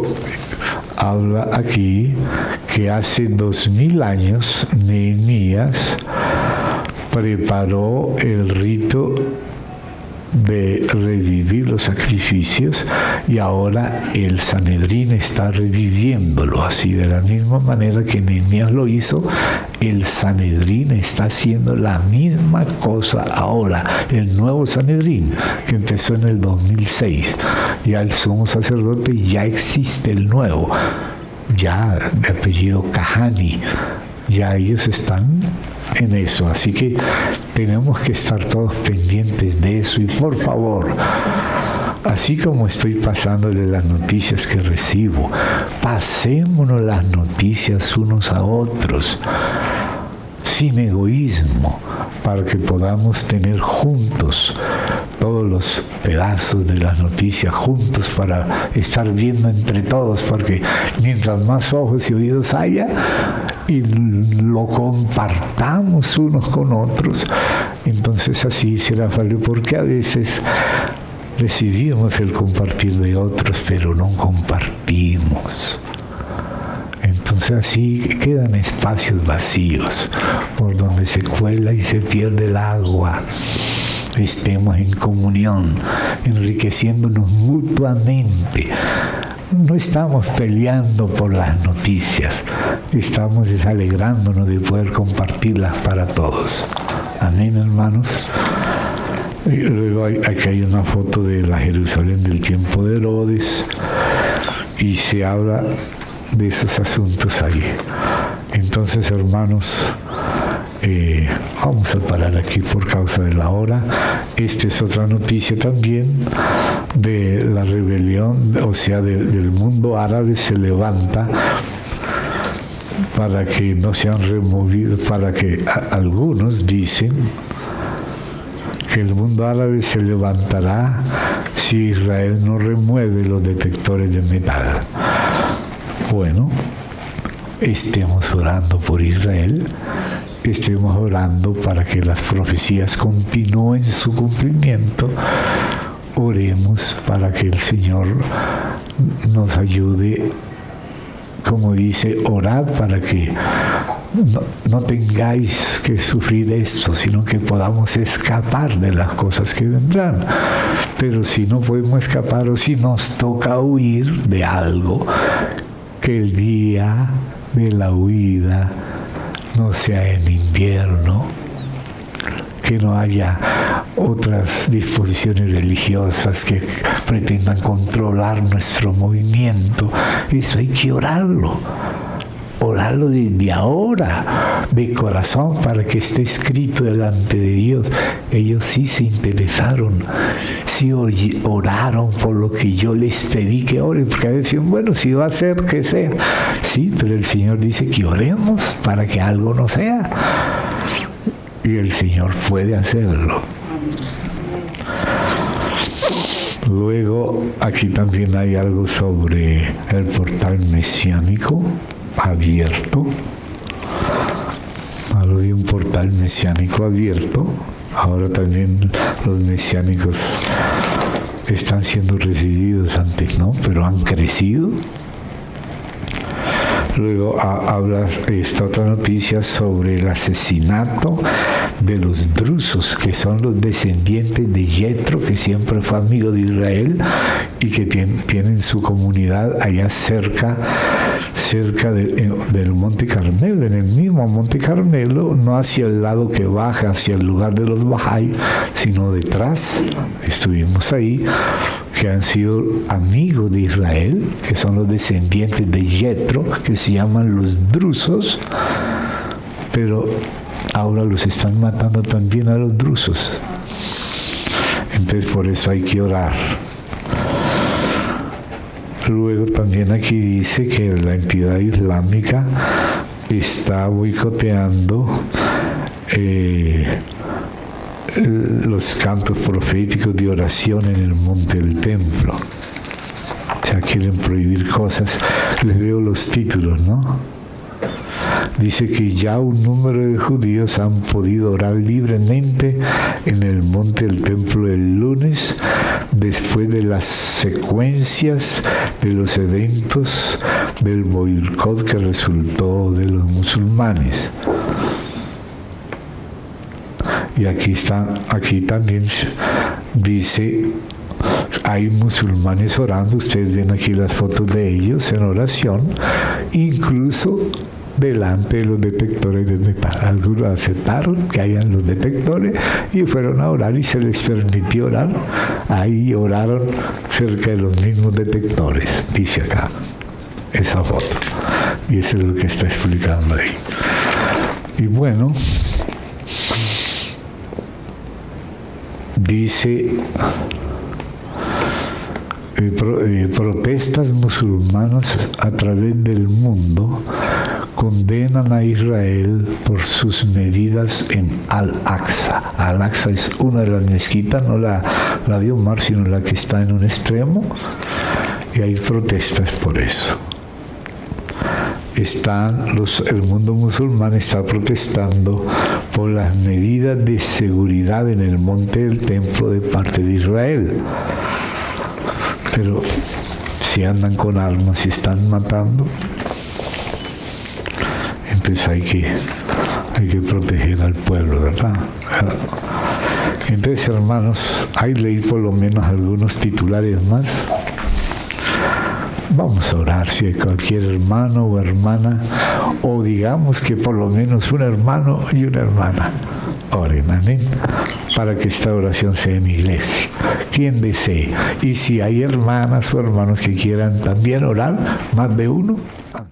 habla aquí que hace 2000 años Nehemías preparó el rito de revivir los sacrificios y ahora el Sanedrín está reviviéndolo así, de la misma manera que Nehemías lo hizo. El Sanedrín está haciendo la misma cosa ahora, el nuevo Sanedrín que empezó en el 2006. Ya el sumo sacerdote ya existe, el nuevo, ya de apellido Kahani, ya ellos están en eso, así que tenemos que estar todos pendientes de eso. Y por favor, así como estoy pasándole las noticias que recibo, pasémonos las noticias unos a otros sin egoísmo, para que podamos tener juntos todos los pedazos de las noticias juntos, para estar viendo entre todos, porque mientras más ojos y oídos haya y lo compartamos unos con otros, entonces así será fácil, porque a veces recibimos el compartir de otros, pero no compartimos. Entonces así quedan espacios vacíos por donde se cuela y se pierde el agua. Estemos en comunión, enriqueciéndonos mutuamente. No estamos peleando por las noticias, estamos desalegrándonos de poder compartirlas para todos. Amén, hermanos. Y luego aquí hay una foto de la Jerusalén del tiempo de Herodes y se habla de esos asuntos ahí. Entonces, hermanos, vamos a parar aquí por causa de la hora. Esta es otra noticia también de la rebelión, o sea, del mundo árabe se levanta para que no sean removidos, para que algunos dicen que el mundo árabe se levantará si Israel no remueve los detectores de metal. Bueno, estemos orando por Israel, estemos orando para que las profecías continúen su cumplimiento. Oremos para que el Señor nos ayude, como dice, orad para que no tengáis que sufrir esto, sino que podamos escapar de las cosas que vendrán. Pero si no podemos escapar, o si nos toca huir de algo, que el día de la huida no sea en invierno, que no haya otras disposiciones religiosas que pretendan controlar nuestro movimiento. Eso hay que orarlo. orarlo desde ahora, de corazón, para que esté escrito delante de Dios. Ellos sí se interesaron, sí oraron por lo que yo les pedí que oren, porque a veces decían, bueno, si va a ser, que sea. Sí, pero el Señor dice que oremos para que algo no sea. Y el Señor puede hacerlo. Luego, aquí también hay algo sobre el portal mesiánico abierto. Hablo de un portal mesiánico abierto. Ahora también los mesiánicos están siendo recibidos, antes no, pero han crecido. Luego habla esta otra noticia sobre el asesinato de los drusos, que son los descendientes de Yetro, que siempre fue amigo de Israel y que tienen su comunidad allá cerca del Monte Carmelo, en el mismo Monte Carmelo, no hacia el lado que baja, hacia el lugar de los Bahá'í, sino detrás. Estuvimos ahí, que han sido amigos de Israel, que son los descendientes de Yetro, que se llaman los drusos, pero ahora los están matando también a los drusos. Entonces por eso hay que orar. Luego también aquí dice que la entidad islámica está boicoteando los cantos proféticos de oración en el monte del templo. O sea, quieren prohibir cosas. Les leo los títulos, ¿no? Dice que ya un número de judíos han podido orar libremente en el monte del templo el lunes, después de las secuencias de los eventos del boicot que resultó de los musulmanes. Y aquí también dice, hay musulmanes orando, ustedes ven aquí las fotos de ellos en oración, incluso delante de los detectores de metal. Algunos aceptaron que hayan los detectores y fueron a orar y se les permitió orar. Ahí oraron cerca de los mismos detectores, dice acá esa foto. Y eso es lo que está explicando ahí. Y bueno, dice protestas musulmanas a través del mundo condenan a Israel por sus medidas en Al-Aqsa. Al-Aqsa es una de las mezquitas, no la de Omar, sino la que está en un extremo, y hay protestas por eso. El mundo musulmán está protestando por las medidas de seguridad en el monte del templo de parte de Israel. Pero si andan con armas y están matando, entonces hay que proteger al pueblo, ¿verdad? Entonces, hermanos, hay leí por lo menos algunos titulares más. Vamos a orar si hay cualquier hermano o hermana, o digamos que por lo menos un hermano y una hermana. Oren, amén, para que esta oración sea en iglesia. Quien desee. Y si hay hermanas o hermanos que quieran también orar, más de uno,